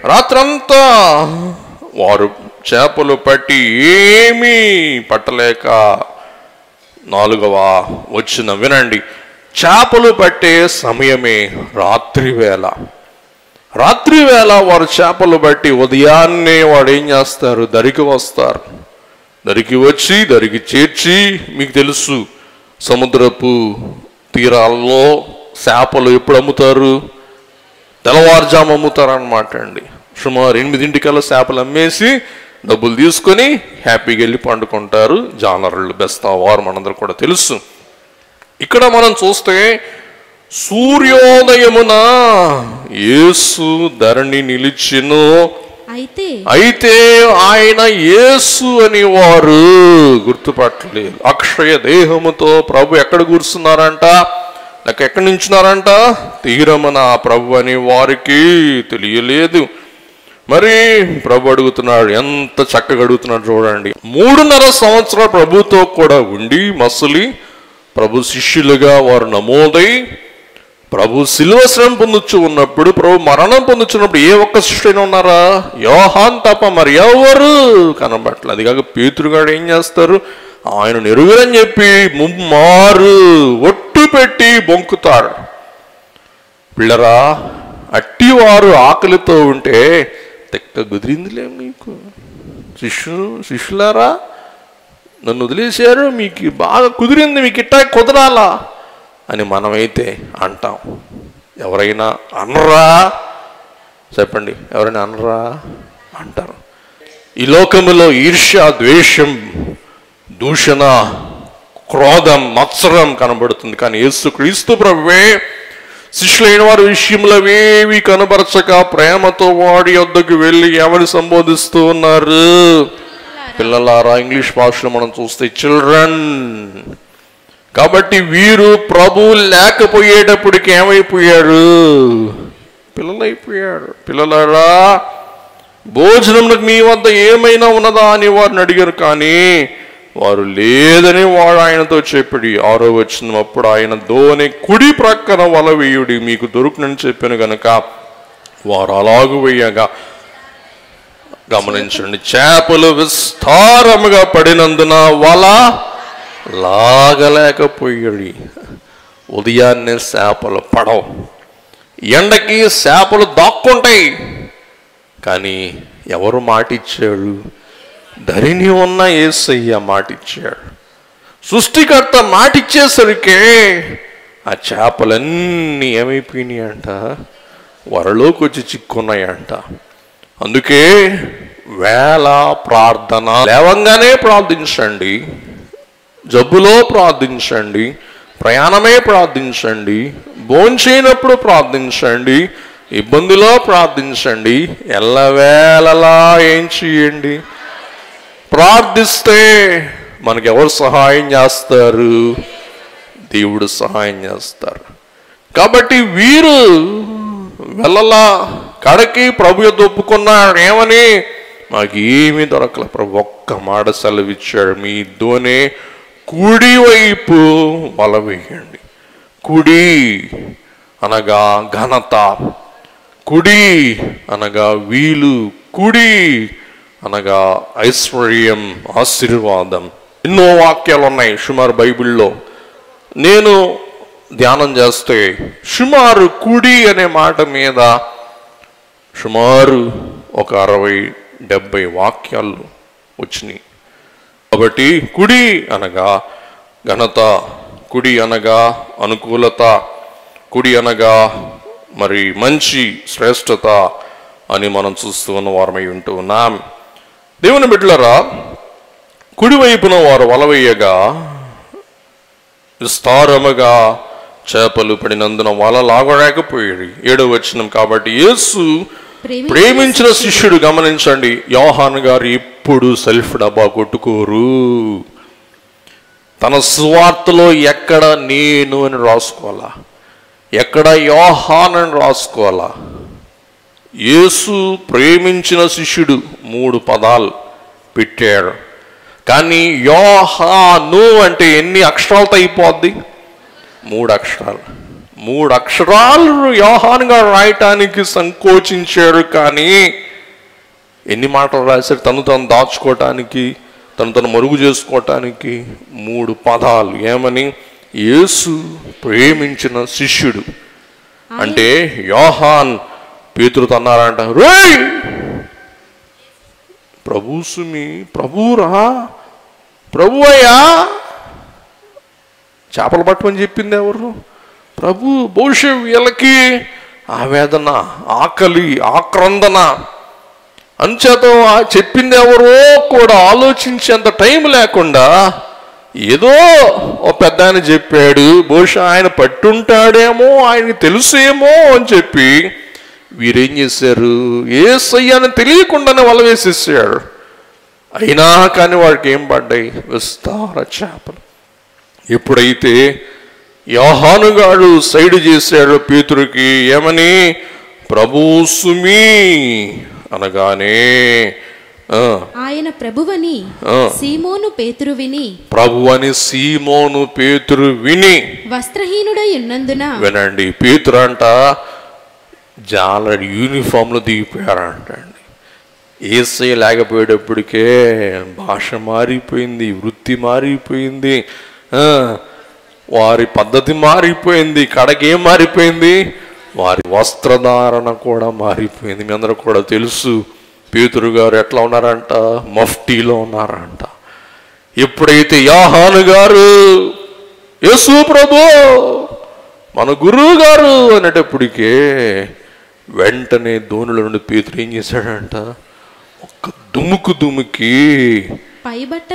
రాత్రంతా వారు చేపలు పట్టి ఏమీ పట్టలేక 4వ వచనం వినండి. చేపలు పట్టే సమయమే రాత్రివేళ. రాత్రివేళ వారు చేపలు పట్టి ఉదయాన్నే వాడు ఏం చేస్తారు? దరికి వస్తారు. దరికి వచ్చి దరికి చేర్చి, మీకు తెలుసు సముద్రపు తీరాల్లో చేపలు ఎప్పుడు అమ్ముతారు? తెల్లవారుజాము అమ్ముతారనమాట అండి. సుమారు 8 చేపలు అమ్మేసి డబ్బులు తీసుకొని హ్యాపీగా వెళ్ళి పండుకుంటారు జానరులు, బెస్తవారు, మనందరూ కూడా తెలుసు. ఇక్కడ మనం చూస్తే సూర్యోదయమున యేసు ధరణి నిలిచెను. అయితే ఆయన యేసు అని వారు గుర్తుపట్టలేదు. అక్షయ దేహముతో ప్రభు ఎక్కడ కూర్చున్నారంట, లేక ఎక్కడి నుంచున్నారంట, తీరమన ప్రభు అని వారికి తెలియలేదు. మరి ప్రభు అడుగుతున్నాడు, ఎంత చక్కగా అడుగుతున్నాడు చూడండి. 3.5 సంవత్సరాలు ప్రభుతో కూడా ఉండి మసలి ప్రభు శిష్యులుగా వారు నమోదై ప్రభు శిలువ శ్రమ పొందుచు ఉన్నప్పుడు, ప్రభు మరణం పొందుచున్నప్పుడు ఏ ఒక్క శిష్యుడైనా ఉన్నారా? యోహాన్ తప్ప మరి ఎవరు కనబట్టలేదు. అది కాక పేతురుగాడు ఏం చేస్తారు, ఆయన నెరుగురని చెప్పి ముమ్మారు ఒట్టు పెట్టి బొంకుతారు. పిల్లరా, అట్టివారు ఆకలితో ఉంటే తెక్క కుదిరిందిలే మీకు. శిష్యులారా, నన్ను వదిలేశారు, మీకు బాగా కుదిరింది, మీకు ఇట్టా కుదరాలా అని మనమైతే అంటాం. ఎవరైనా అనరా? చెప్పండి, ఎవరైనా అనరా? అంటారు. ఈ లోకములో ఈర్ష్య, ద్వేషం, దూషణ, క్రోధం, మత్సరం కనబడుతుంది. కానీ యేసుక్రీస్తు ప్రభువే శిష్యులైన వారి విషయంలో ఏవి కనబరచక ప్రేమతో వాడి వద్దకు వెళ్ళి ఎవరిని సంబోధిస్తూ ఉన్నారు? పిల్లలారా. ఇంగ్లీష్ భాషలో మనం చూస్తే చిల్డ్రన్. కాబట్టి వీరు ప్రభు లేకపోయేటప్పటికి ఏమైపోయారు? పిల్లలైపోయారు. పిల్లలారా, భోజనంలో మీ వద్ద ఏమైనా ఉన్నదా అని వారిని అడిగారు. కానీ వారు లేదని వాడు ఆయనతో చెప్పాడు. 6వ వచనం, అప్పుడు ఆయన దోణి కుడి ప్రక్కన వల వేయుడి, మీకు దొరుకునని చెప్పాను గనక వారు అలాగూ వేయగా, గమనించండి, చేపలు విస్తారముగా పడినందున వల లాగలేకపోయాడు. ఉదయాన్నే చేపలు పడవు, ఎండకి చేపలు దాక్కుంటాయి. కానీ ఎవరు మాటిచ్చాడు? ధరిని ఉన్న యేసయ్య మాటిచ్చాడు. సృష్టికర్త మాటిచ్చేసరికే ఆ చేపలన్నీ ఏమైపోయినాయి అంట, వరలోకి వచ్చి చిక్కున్నాయంట. అందుకే వేళ ప్రార్థన. లేవంగానే ప్రార్థించండి, జబ్బులో ప్రార్థించండి, ప్రయాణమే ప్రార్థించండి, భోంచేయనప్పుడు ప్రార్థించండి, ఇబ్బందిలో ప్రార్థించండి. ఎల్లవేళలా ఏం చేయండి? ప్రార్థిస్తే మనకి ఎవరు సహాయం చేస్తారు? దేవుడు సహాయం చేస్తారు. కాబట్టి వీరు వెళ్ళలా కడకి ప్రభు యొద్ద ఒప్పుకున్నాడు. ఏమని? మాకు ఏమీ దొరకలే. ప్రభు ఒక్క మాట సెలవిచ్చాడు, మీ దోణి కుడి వైపు వల వేయండి. కుడి అనగా ఘనత, కుడి అనగా వీలు, కుడి అనగా ఐశ్వర్యం, ఆశీర్వాదం. ఎన్నో వాక్యాలు ఉన్నాయి సుమారు బైబిల్లో. నేను ధ్యానం చేస్తే సుమారు కుడి అనే మాట మీద సుమారు ఒక 60-70 వాక్యాలు వచ్చినాయి. కాబట్టి కుడి అనగా ఘనత, కుడి అనగా అనుకూలత, కుడి అనగా మరి మంచి శ్రేష్టత అని మనం చూస్తూ ఉన్న వారమై ఉంటూ ఉన్నాం. దేవుని బిడ్డలారా, కుడివైపున వారు వలవేయగా విస్తారముగా చేపలు పడినందున వల లాగలేకపోయాడు. 7వ వచనం, కాబట్టి యేసు ప్రేమించిన శిష్యుడు, గమనించండి, యోహాను గారు ఎప్పుడు సెల్ఫ్ డబ్బా కొట్టుకోరు. తన సువార్తలో ఎక్కడ నేను అని రాసుకోవాలా, ఎక్కడ యోహాన్ అని రాసుకోవాలా. యేసు ప్రేమించిన శిష్యుడు 3 పదాలు పెట్టాడు. కానీ యోహాను అంటే ఎన్ని అక్షరాలతో అయిపోద్ది? 3 అక్షరాలు. 3 అక్షరాలు యోహాను గారు రాయటానికి సంకోచించారు. కానీ ఎన్ని మాటలు రాశారు? తను తను దాచుకోవటానికి, తను మరుగు చేసుకోవటానికి 3 పదాలు. ఏమని? యేసు ప్రేమించిన శిష్యుడు అంటే యోహాన్ పేతురుతో అన్నారంట, రేయ్ ప్రభుసుమి, ప్రభురా, ప్రభు అయ్యా. చేపలు పట్టమని చెప్పింది ఎవరు? ప్రభు. బహుశా వీళ్ళకి ఆవేదన, ఆకలి, ఆక్రందన అంచేత చెప్పింది ఎవరో కూడా ఆలోచించేంత టైం లేకుండా ఏదో ఓ పెద్ద ఆయన చెప్పాడు, బహుశా ఆయన పట్టుంటాడేమో, ఆయనకి తెలుసేమో అని చెప్పి వీరేం చేశారు? యేసయ్యని తెలియకుండానే వల వేసేసాడు. అయినా కానీ వాడికి ఏం పడ్డాయి? విస్తార చేపలు. ఎప్పుడైతే యోహానుగాడు సైడ్ చేశాడు పేతురుకి, ఏమని? ప్రభు సుమి అనగానే ఆయన ప్రభువని సీమోను పేతురు విని, ప్రభువని సీమోను పేతురు విని వస్త్రహీనుడై ఉన్నందున, వినండి, పేతురు అంట జాలడి యూనిఫామ్లో దిగిపోయారంట అండి. యేసయ్య లేకపోయేటప్పటికే భాష మారిపోయింది, వృత్తి మారిపోయింది, వారి పద్ధతి మారిపోయింది. కడకి ఏం మారిపోయింది? వారి వస్త్రధారణ కూడా మారిపోయింది. మీ అందరూ కూడా తెలుసు పేతురు గారు ఎట్లా ఉన్నారంట? మఫ్టీలో ఉన్నారంట. ఎప్పుడైతే యోహాను గారు యేసు ప్రభు మన గురువు గారు అనేటప్పటికే వెంటనే దోణుల నుండి పేతురు ఏం చేశాడంట? ఒక్క దుముకి పైబట్ట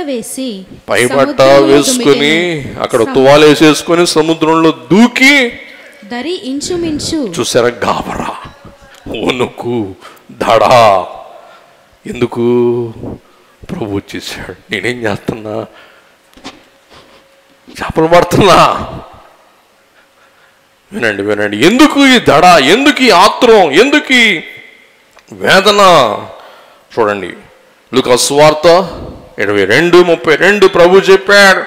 వేసుకొని అక్కడ తువాలేసేసుకొని సముద్రంలో దూకి, దరి ఇంచుమించు చూసారా, గాబరా, వణుకు, దడా. ఎందుకు? ప్రభు వచ్చేసాడు. నేనేం చేస్తున్నా? చేపలు పడుతున్నా. వినండి వినండి, ఎందుకు ఈ దడ? ఎందుకు ఈ ఆత్రం? ఎందుకు ఈ వేదన? చూడండి, లూకా సువార్త 22:32 ప్రభు చెప్పాడు,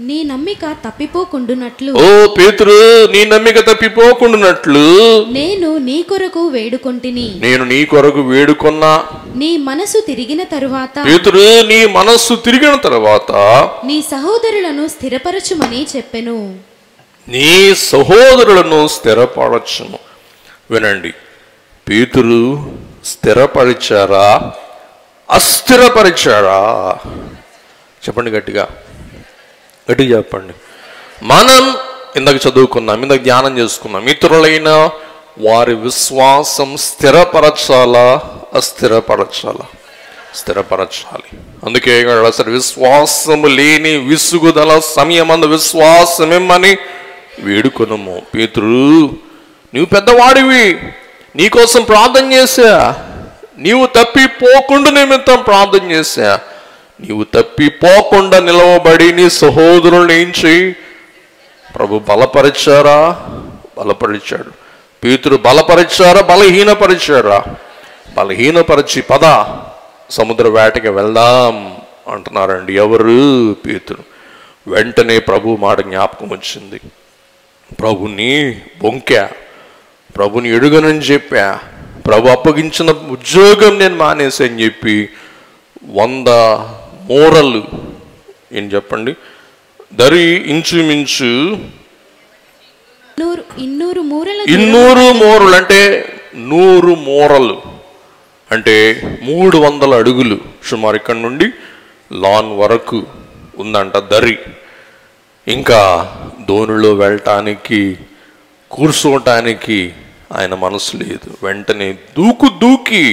నీ నమ్మిక తప్పిపోకుండునట్లు, ఓ పేతురు, నీ నమ్మిక తప్పిపోకుండునట్లు నేను నీ కొరకు వేడుకొంటిని. నేను నీ కొరకు వేడుకొన్నా. నీ మనసు తిరిగిన తరువాత, పేతురు, నీ మనస్సు తిరిగిన తరువాత నీ సహోదరులను స్థిరపరచుమని చెప్పెను. నీ సహోదరులను స్థిరపరచును. వినండి, పేతురు స్థిరపరిచారా, అస్థిరపరిచారా? చెప్పండి, గట్టిగా గట్టిగా చెప్పండి. మనం ఇందాక చదువుకున్నాం, ఇందాక ధ్యానం చేసుకున్నాం, ఇతరులైన వారి విశ్వాసం స్థిరపరచాలా, అస్థిరపరచాలా? స్థిరపరచాలి. అందుకే అసలు విశ్వాసము లేని విసుగుదల సమయమందు విశ్వాసమేమని వేడుకొనుము. పేతురు, నువ్వు పెద్దవాడివి, నీకోసం ప్రార్థన చేశా, నీవు తప్పిపోకుండా నిమిత్తం ప్రార్థన చేశా. నీవు తప్పిపోకుండా నిలవబడి నీ సహోదరులను ఏం చేయి? ప్రభు బలపరిచారా? బలపరిచాడు. పేతురు బలపరిచారా, బలహీనపరిచారా? బలహీనపరిచి పద సముద్ర వేటకి వెళ్దాం అంటున్నారండి. ఎవరు? పేతురు. వెంటనే ప్రభు మాట జ్ఞాపకం వచ్చింది. ప్రభుని బొంకా, ప్రభుని ఎడుగనని చెప్పా, ప్రభు అప్పగించిన ఉద్యోగం నేను మానేసి అని చెప్పి 100 మూరలు, ఏం చెప్పండి, దరి ఇంచుమించు 200 మూరలు అంటే 100 మూరలు అంటే 300 అడుగులు సుమారు ఇక్కడ నుండి లాన్ వరకు ఉందంట దరి. ఇంకా దోణిలో వెళ్ళటానికి, కూర్చోటానికి ఆయన మనసు లేదు. వెంటనే దూకి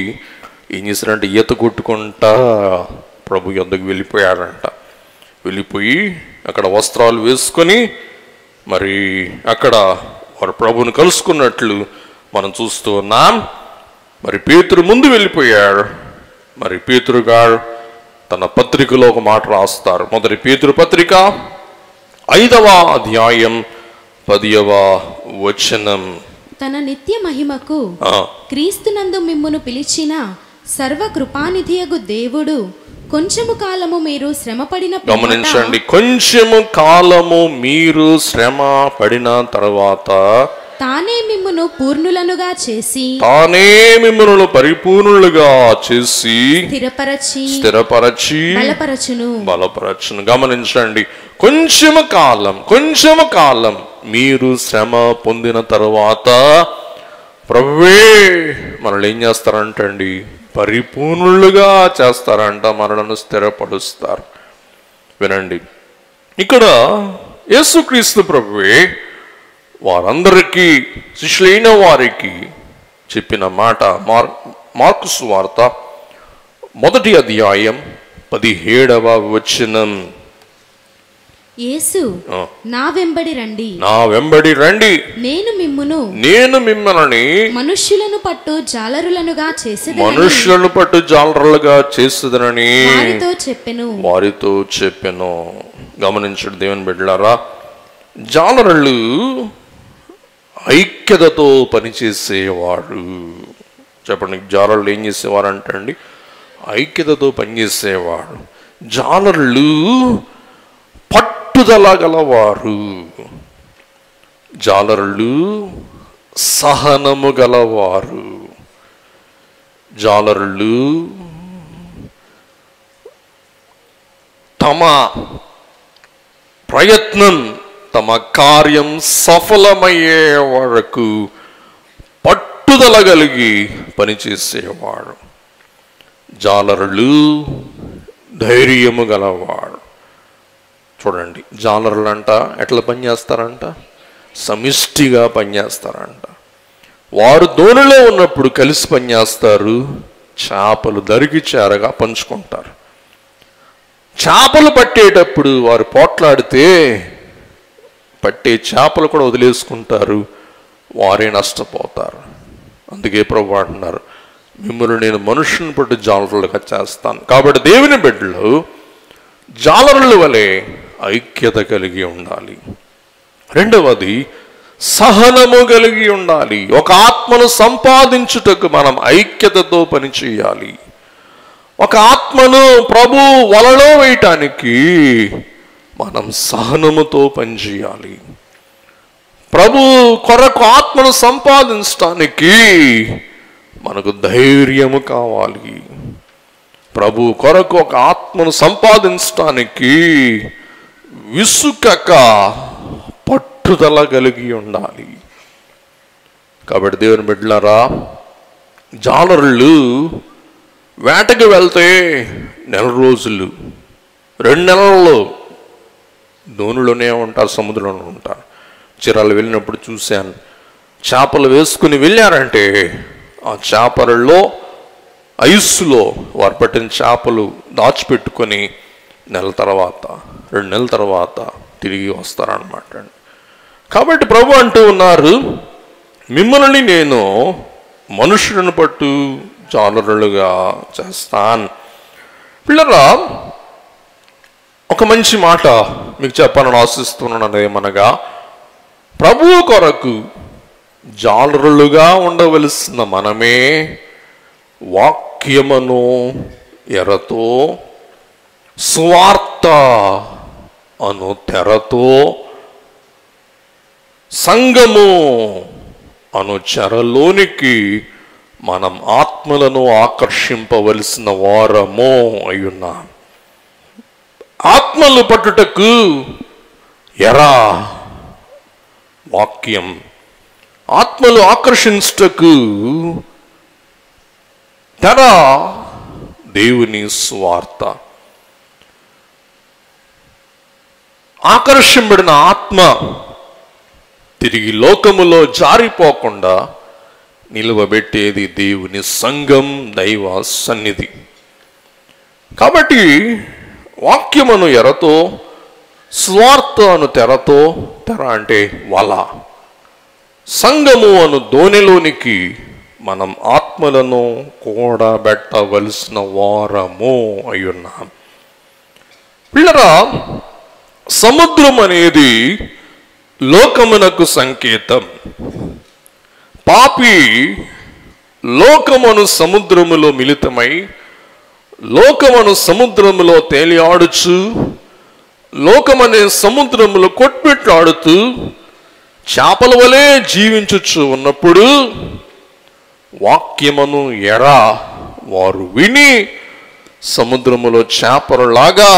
ఏం చేశారంటే ఈత కొట్టుకుంటా ప్రభు యొద్దకు వెళ్ళిపోయాడంట. వెళ్ళిపోయి అక్కడ వస్త్రాలు వేసుకొని మరి అక్కడ వారు ప్రభుని కలుసుకున్నట్లు మనం చూస్తూ ఉన్నాం. మరి పేతురు ముందు వెళ్ళిపోయాడు. మరి పేతురు గారు తన పత్రికలో ఒక మాట రాస్తారు. మొదటి పేతురు పత్రిక 5వ అధ్యాయం 10వ వచనం. తన నిత్య మహిమకు క్రీస్తునందు మిమ్మును పిలిచిన సర్వకృపానిధియగు దేవుడు కొంచెము కాలము మీరు శ్రమపడిన, గమనించండి, కొంచెము కాలము మీరు శ్రమ పడిన తర్వాత తానే మిమ్మును పూర్ణులనుగా చేసి, తానే మిమ్మును పరిపూర్ణులుగా చేసి స్థిరపరచి బలపరచును. గమనించండి, కొంచెము కాలం మీరు శ్రమ పొందిన తరువాత ప్రభువే మనల్ని ఏం చేస్తారంటండి? పరిపూర్ణులుగా చేస్తారంట, మనలను స్థిరపరుస్తారు. వినండి, ఇక్కడ యేసుక్రీస్తు ప్రభువే వారందరికీ, శిష్యులైన వారికి చెప్పిన మాట మార్కు సువార్త 1వ అధ్యాయం 17వ వచనం. యేసు నా వెంబడి రండి, నా వెంబడి రండి, నేను మిమ్మల్ని మనుష్యులను పట్టు జాలరులనుగా చేసేదనని వారితో చెప్పెను. గమనించండి దేవుని బిడ్డలారా, జాలరులు ఐక్యతతో పనిచేసేవారు. చెప్పండి, జాలరులు ఏం చేసేవారు అంటండి? ఐక్యతతో పనిచేసేవారు. జాలరులు పట్టుదల గలవారు, జాలరులు సహనము గలవారు, జాలరులు తమ ప్రయత్నం, తమ కార్యం సఫలమయ్యే వరకు పట్టుదల కలిగి పనిచేసేవాడు. జాలరులు ధైర్యము గలవాడు. చూడండి, జాలరులంట ఎట్లా పనిచేస్తారంట? సమిష్టిగా పనిచేస్తారంట. వారు దోణిలో ఉన్నప్పుడు కలిసి పనిచేస్తారు, చేపలు దరికి చేరగా పంచుకుంటారు. చేపలు పట్టేటప్పుడు వారు పోట్లాడితే పట్టే చేపలు కూడా వదిలేసుకుంటారు, వారే నష్టపోతారు. అందుకే ప్రభువు అంటున్నారు, మిమ్మల్ని నేను మనుషుని పట్టు జాలరులుగా చేస్తాను. కాబట్టి దేవుని బిడ్డలు జాలరుల వలె ఐక్యత కలిగి ఉండాలి. రెండవది, సహనము కలిగి ఉండాలి. ఒక ఆత్మను సంపాదించుటకు మనం ఐక్యతతో పనిచేయాలి. ఒక ఆత్మను ప్రభు వలలో వేయటానికి మనం సహనముతో పనిచేయాలి. ప్రభు కొరకు ఆత్మను సంపాదించడానికి మనకు ధైర్యము కావాలి. ప్రభు కొరకు ఒక ఆత్మను సంపాదించడానికి విసుకక పట్టుదల కలిగి ఉండాలి. కాబట్టి దేవుని బిడ్డలారా, జాలరులు వేటకి వెళ్తే 1 రోజులు 2 నెలల్లో దోణిలోనే ఉంటారు, సముద్రంలో ఉంటారు. చిరాలు వెళ్ళినప్పుడు చూశాను, చేపలు వేసుకుని వెళ్ళారంటే ఆ చేపలలో ఐసులో వారు పట్టిన చేపలు దాచిపెట్టుకొని 1 నెల తర్వాత 2 నెలల తర్వాత తిరిగి వస్తారన్నమాట. కాబట్టి ప్రభు అంటూ ఉన్నారు, మిమ్మల్ని నేను మనుషులను పట్టు జాలరులుగా చేస్తాను. పిల్లరా, ఒక మంచి మాట మీకు చెప్పాలని ఆశిస్తున్నాను. ఏమనగా, ప్రభువు కొరకు జాలరులుగా ఉండవలసిన మనమే వాక్యమును ఎరతో, సువార్త అను తెరతో, సంఘము అను చెరలోనికి మనం ఆత్మలను ఆకర్షింపవలసిన వారము అయ్యున్నాం. ఆత్మలు పట్టుటకు ఎరా వాక్యం, ఆత్మలు ఆకర్షించుటకు తెర దేవుని సువార్త. ఆకర్షింపబడిన ఆత్మ తిరిగి లోకములో జారిపోకుండా నిలువబెట్టేది దేవుని సంఘం, దైవ సన్నిధి. కాబట్టి వాక్యమును ఎరతో, స్వార్థ అను తెరతో, తెర అంటే వల, సంఘము అను దోణిలోనికి మనం ఆత్మలను కూడబెట్టవలసిన వారము అయ్యున్నాం. పిల్లరా, సముద్రం అనేది లోకమునకు సంకేతం. పాపి లోకమును సముద్రములో మిళితమై లోకమును సముద్రములో తేలియాడుచు, లోకమనే సముద్రములో కొట్టిపెట్లాడుతూ చేపల వలె జీవించుచు ఉన్నప్పుడు వాక్యమును ఎరా వారు విని సముద్రములో చేపలలాగా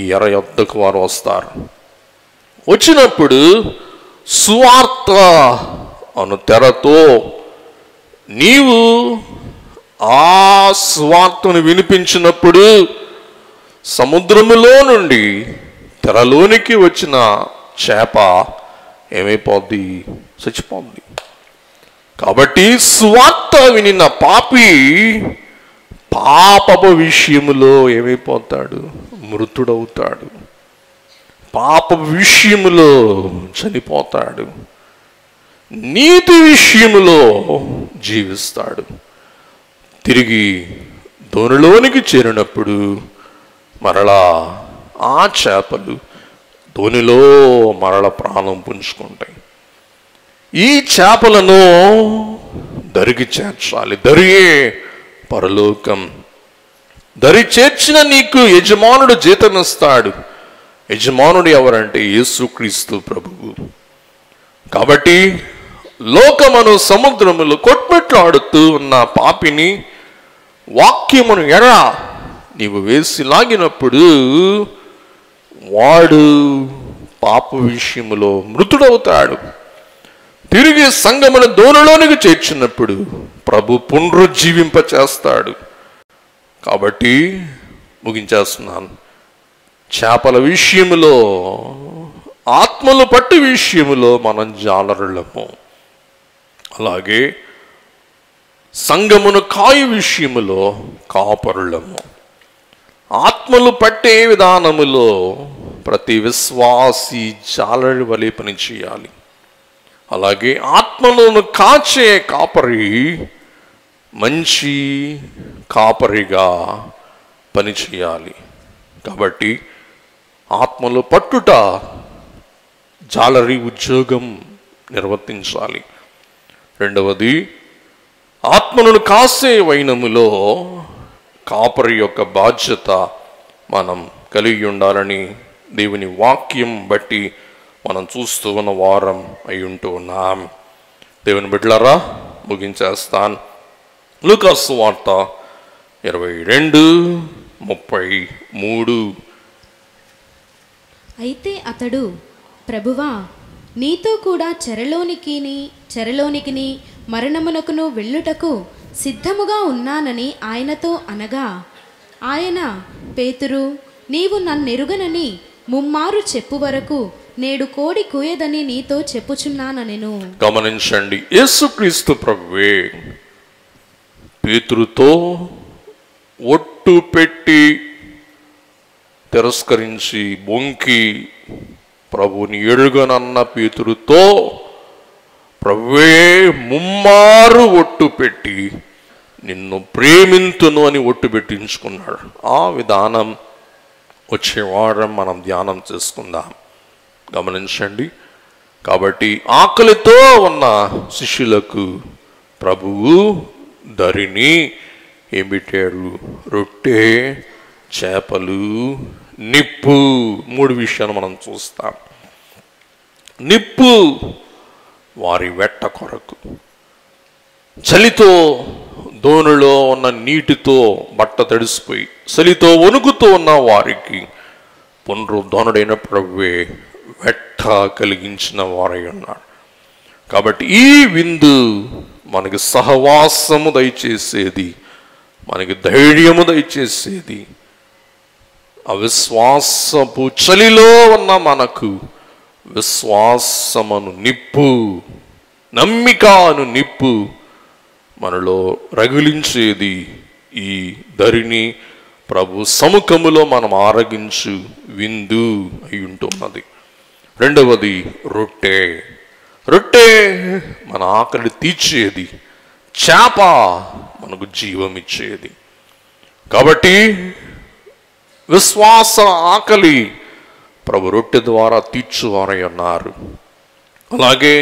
ఈ ఎర యొద్దకు వారు వస్తారు. వచ్చినప్పుడు సువార్త అను తెరతో నీవు ఆ సువార్తను వినిపించినప్పుడు సముద్రములో నుండి తెరలోనికి వచ్చిన చేప ఏమైపోద్ది? చచ్చిపోద్ది. కాబట్టి సువార్త వినిన పాపి పాపపు విషయములో ఏమైపోతాడు? మృతుడవుతాడు. పాప విషయములో చనిపోతాడు, నీతి విషయములో జీవిస్తాడు. తిరిగి దోణిలోనికి చేరినప్పుడు మరలా ఆ చేపలు దోణిలో మరల ప్రాణం పుంజుకుంటాయి. ఈ చేపలను దరికి చేర్చాలి. దరియే పరలోకం. దరి చేర్చిన నీకు యజమానుడు జీతమిస్తాడు. యజమానుడు ఎవరంటే యేసుక్రీస్తు ప్రభువు. కాబట్టి లోకమును సముద్రములు కొట్మెట్లాడుతూ ఉన్న పాపిని వాక్యమును నీవు వేసి లాగినప్పుడు వాడు పాప విషయములో మృతుడవుతాడు. తిరిగి సంగమును దోణిలోనికి చేర్చినప్పుడు ప్రభు పునరుజ్జీవింప చేస్తాడు. కాబట్టి ముగించేస్తున్నాను. చేపల విషయములో, ఆత్మలు పట్టు విషయములో మనం జాలరులము. అలాగే సంగమును కాయు విషయములో కాపరులము. ఆత్మలు పట్టే విధానములో ప్రతి విశ్వాసి జాలరి వలె పని చేయాలి. అలాగే ఆత్మలను కాచే కాపరి మంచి కాపరిగా పని చేయాలి. కాబట్టి ఆత్మలు పట్టుట జాలరి ఉద్యోగం నిర్వర్తించాలి. రెండవది, ఆత్మలను కాసే వైనములో కాపరి యొక్క బాధ్యత మనం కలిగి ఉండాలని దేవుని వాక్యం బట్టి మనం చూస్తూ ఉన్న వారం అయి ఉంటూ ఉన్నాం. దేవుని బిడ్డలారా, ముగించేస్తాను. లూకాసు సువార్త 22:33. అయితే అతడు, ప్రభువా, నీతో కూడా చెరలోనికి మరణమునకును వెళ్ళుటకు సిద్ధముగా ఉన్నానని ఆయనతో అనగా, ఆయన, పేతురు, నీవు నన్నెరుగనని ముమ్మారు చెప్పు వరకు నేడు కోడి కూయదని నీతో చెప్పుచున్నానెను. గమనించండి, యేసుక్రీస్తు ప్రభువే పేతురుతో ఒట్టు పెట్టి తిరస్కరించి బొంకి ప్రభుని ఎరుగనన్న పేతురుతో ప్రభువే ముమ్మారు ఒట్టు పెట్టి నిన్ను ప్రేమింతును అని ఒట్టు పెట్టించుకున్నాడు. ఆ విధానం వచ్చే వారం మనం ధ్యానం చేసుకుందాం. గమనించండి. కాబట్టి ఆకలితో ఉన్న శిష్యులకు ప్రభువు దరిని ఏం పెట్టాడు? రొట్టె, చేపలు, నిప్పు. 3 విషయాలు మనం చూస్తాం. నిప్పు వారి వెట్ట కొరకు, చలితో దోణిలో ఉన్న నీటితో బట్ట తడిసిపోయి చలితో వణుకుతూ ఉన్న వారికి పునరుద్ధరణుడైన ప్రభువే వెట్ట కలిగించిన వారై ఉన్నాడు. కాబట్టి ఈ విందు మనకి సహవాసము దయచేసేది, మనకి ధైర్యము దయచేసేది, అవిశ్వాసపు చలిలో ఉన్న మనకు విశ్వాసమును నిప్పు, నమ్మికను నిప్పు మనలో రగిలించేది ఈ ధరిని ప్రభు సముఖములో మనం ఆరగించు విందు అయి ఉంటున్నది. రెండవది రొట్టె. రొట్టె మన ఆకలి తీర్చేది, చేప మనకు జీవం ఇచ్చేది. కాబట్టి విశ్వాస ఆకలి ప్రభు రొట్టె ద్వారా తీర్చువారై ఉన్నారు. అలాగే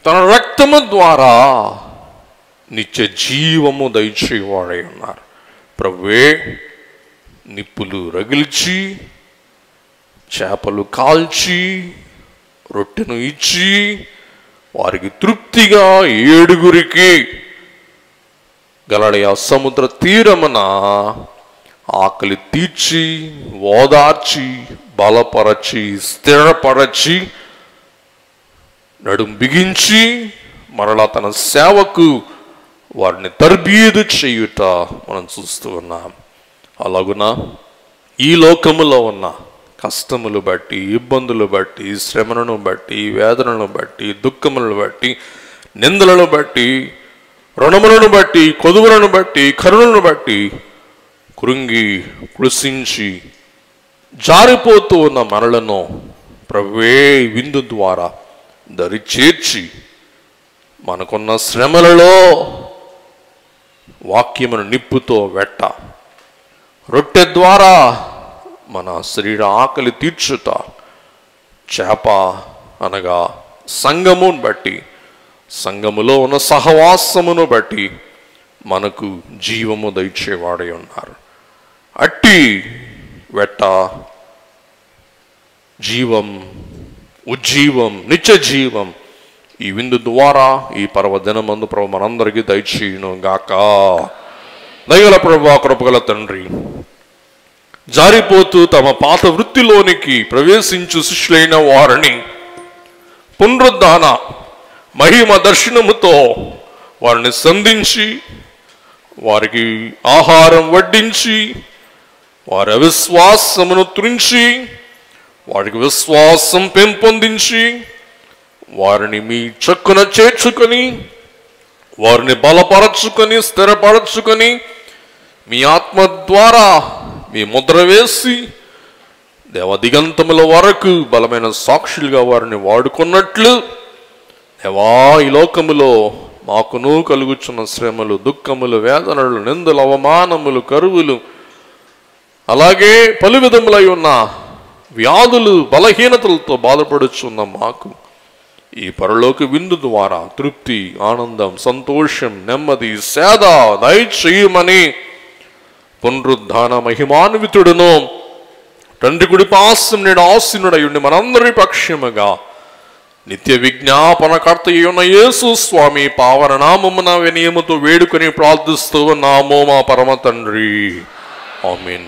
తన రక్తము ద్వారా నిత్య జీవము దయచేవారై ఉన్నారు. ప్రభువే నిప్పులు రగిల్చి, చేపలు కాల్చి, రొట్టెను ఇచ్చి వారికి తృప్తిగా 7 గలిలయ సముద్ర తీరమున ఆకలి తీర్చి, ఓదార్చి, బలపరచి, స్థిరపరచి, నడుం బిగించి మరలా తన సేవకు వారిని తర్బీదు చేయుట మనం చూస్తూ ఉన్నాం. అలాగున ఈ లోకములో ఉన్న కష్టములు బట్టి, ఇబ్బందులు బట్టి, శ్రమలను బట్టి, వేదనలను బట్టి, దుఃఖములను బట్టి, నిందలను బట్టి, రుణములను బట్టి, కొదువులను బట్టి, కరుణను బట్టి కృంగి కృషించి జారిపోతూ ఉన్న మనలను ప్రభువే విందు ద్వారా దరి చేర్చి మనకున్న శ్రమలలో వాక్యమును నిప్పుతో వెట్ట, రొట్టె ద్వారా మన శరీర ఆకలి తీర్చుట, చేప అనగా సంఘమును బట్టి, సంఘములో ఉన్న సహవాసమును బట్టి మనకు జీవము దయచేవాడై ఉన్నారు. అట్టి వెట్ట జీవం, ఉజ్జీవం, నిత్య జీవం ఈ విందు ద్వారా ఈ పర్వదినమందు ప్రభు మనందరికీ దయచేయును గాక. దయగల ప్రభువా, కృపగల తండ్రి, జారిపోతూ తమ పాత వృత్తిలోనికి ప్రవేశించు శిష్యులైన వారిని పునరుద్ధాన మహిమ దర్శనముతో వారిని సంధించి, వారికి ఆహారం వడ్డించి, వారి అవిశ్వాసమును త్రుంచి, వారికి విశ్వాసం పెంపొందించి, వారిని మీ చక్కున చేర్చుకొని, వారిని బలపరచుకొని, స్థిరపరచుకొని, మీ ఆత్మ ద్వారా మీ ముద్ర వేసి దేవదిగంతముల వరకు బలమైన సాక్షులుగా వారిని వాడుకున్నట్లు దేవా, ఈ లోకములో మాకును కలుగుచున్న శ్రమలు, దుఃఖములు, వేదనలు, నిందలు, అవమానములు, కరువులు, అలాగే పలు విధములై ఉన్న వ్యాధులు, బలహీనతలతో బాధపడుచున్న మాకు ఈ పరలోక విందు ద్వారా తృప్తి, ఆనందం, సంతోషం, నెమ్మది, సేద దయచేయమని పునరుద్ధాన మహిమాన్వితుడును తండ్రి కుడి పార్శ్వమున నేడు ఆసీనుడై ఉండి మనందరి పక్షముగా నిత్య విజ్ఞాపనకర్త అయిన యేసు స్వామి పావన నామమున వినయముతో వేడుకొని ప్రార్థిస్తూ ఉన్నాము మా పరమ తండ్రి. ఆమేన్.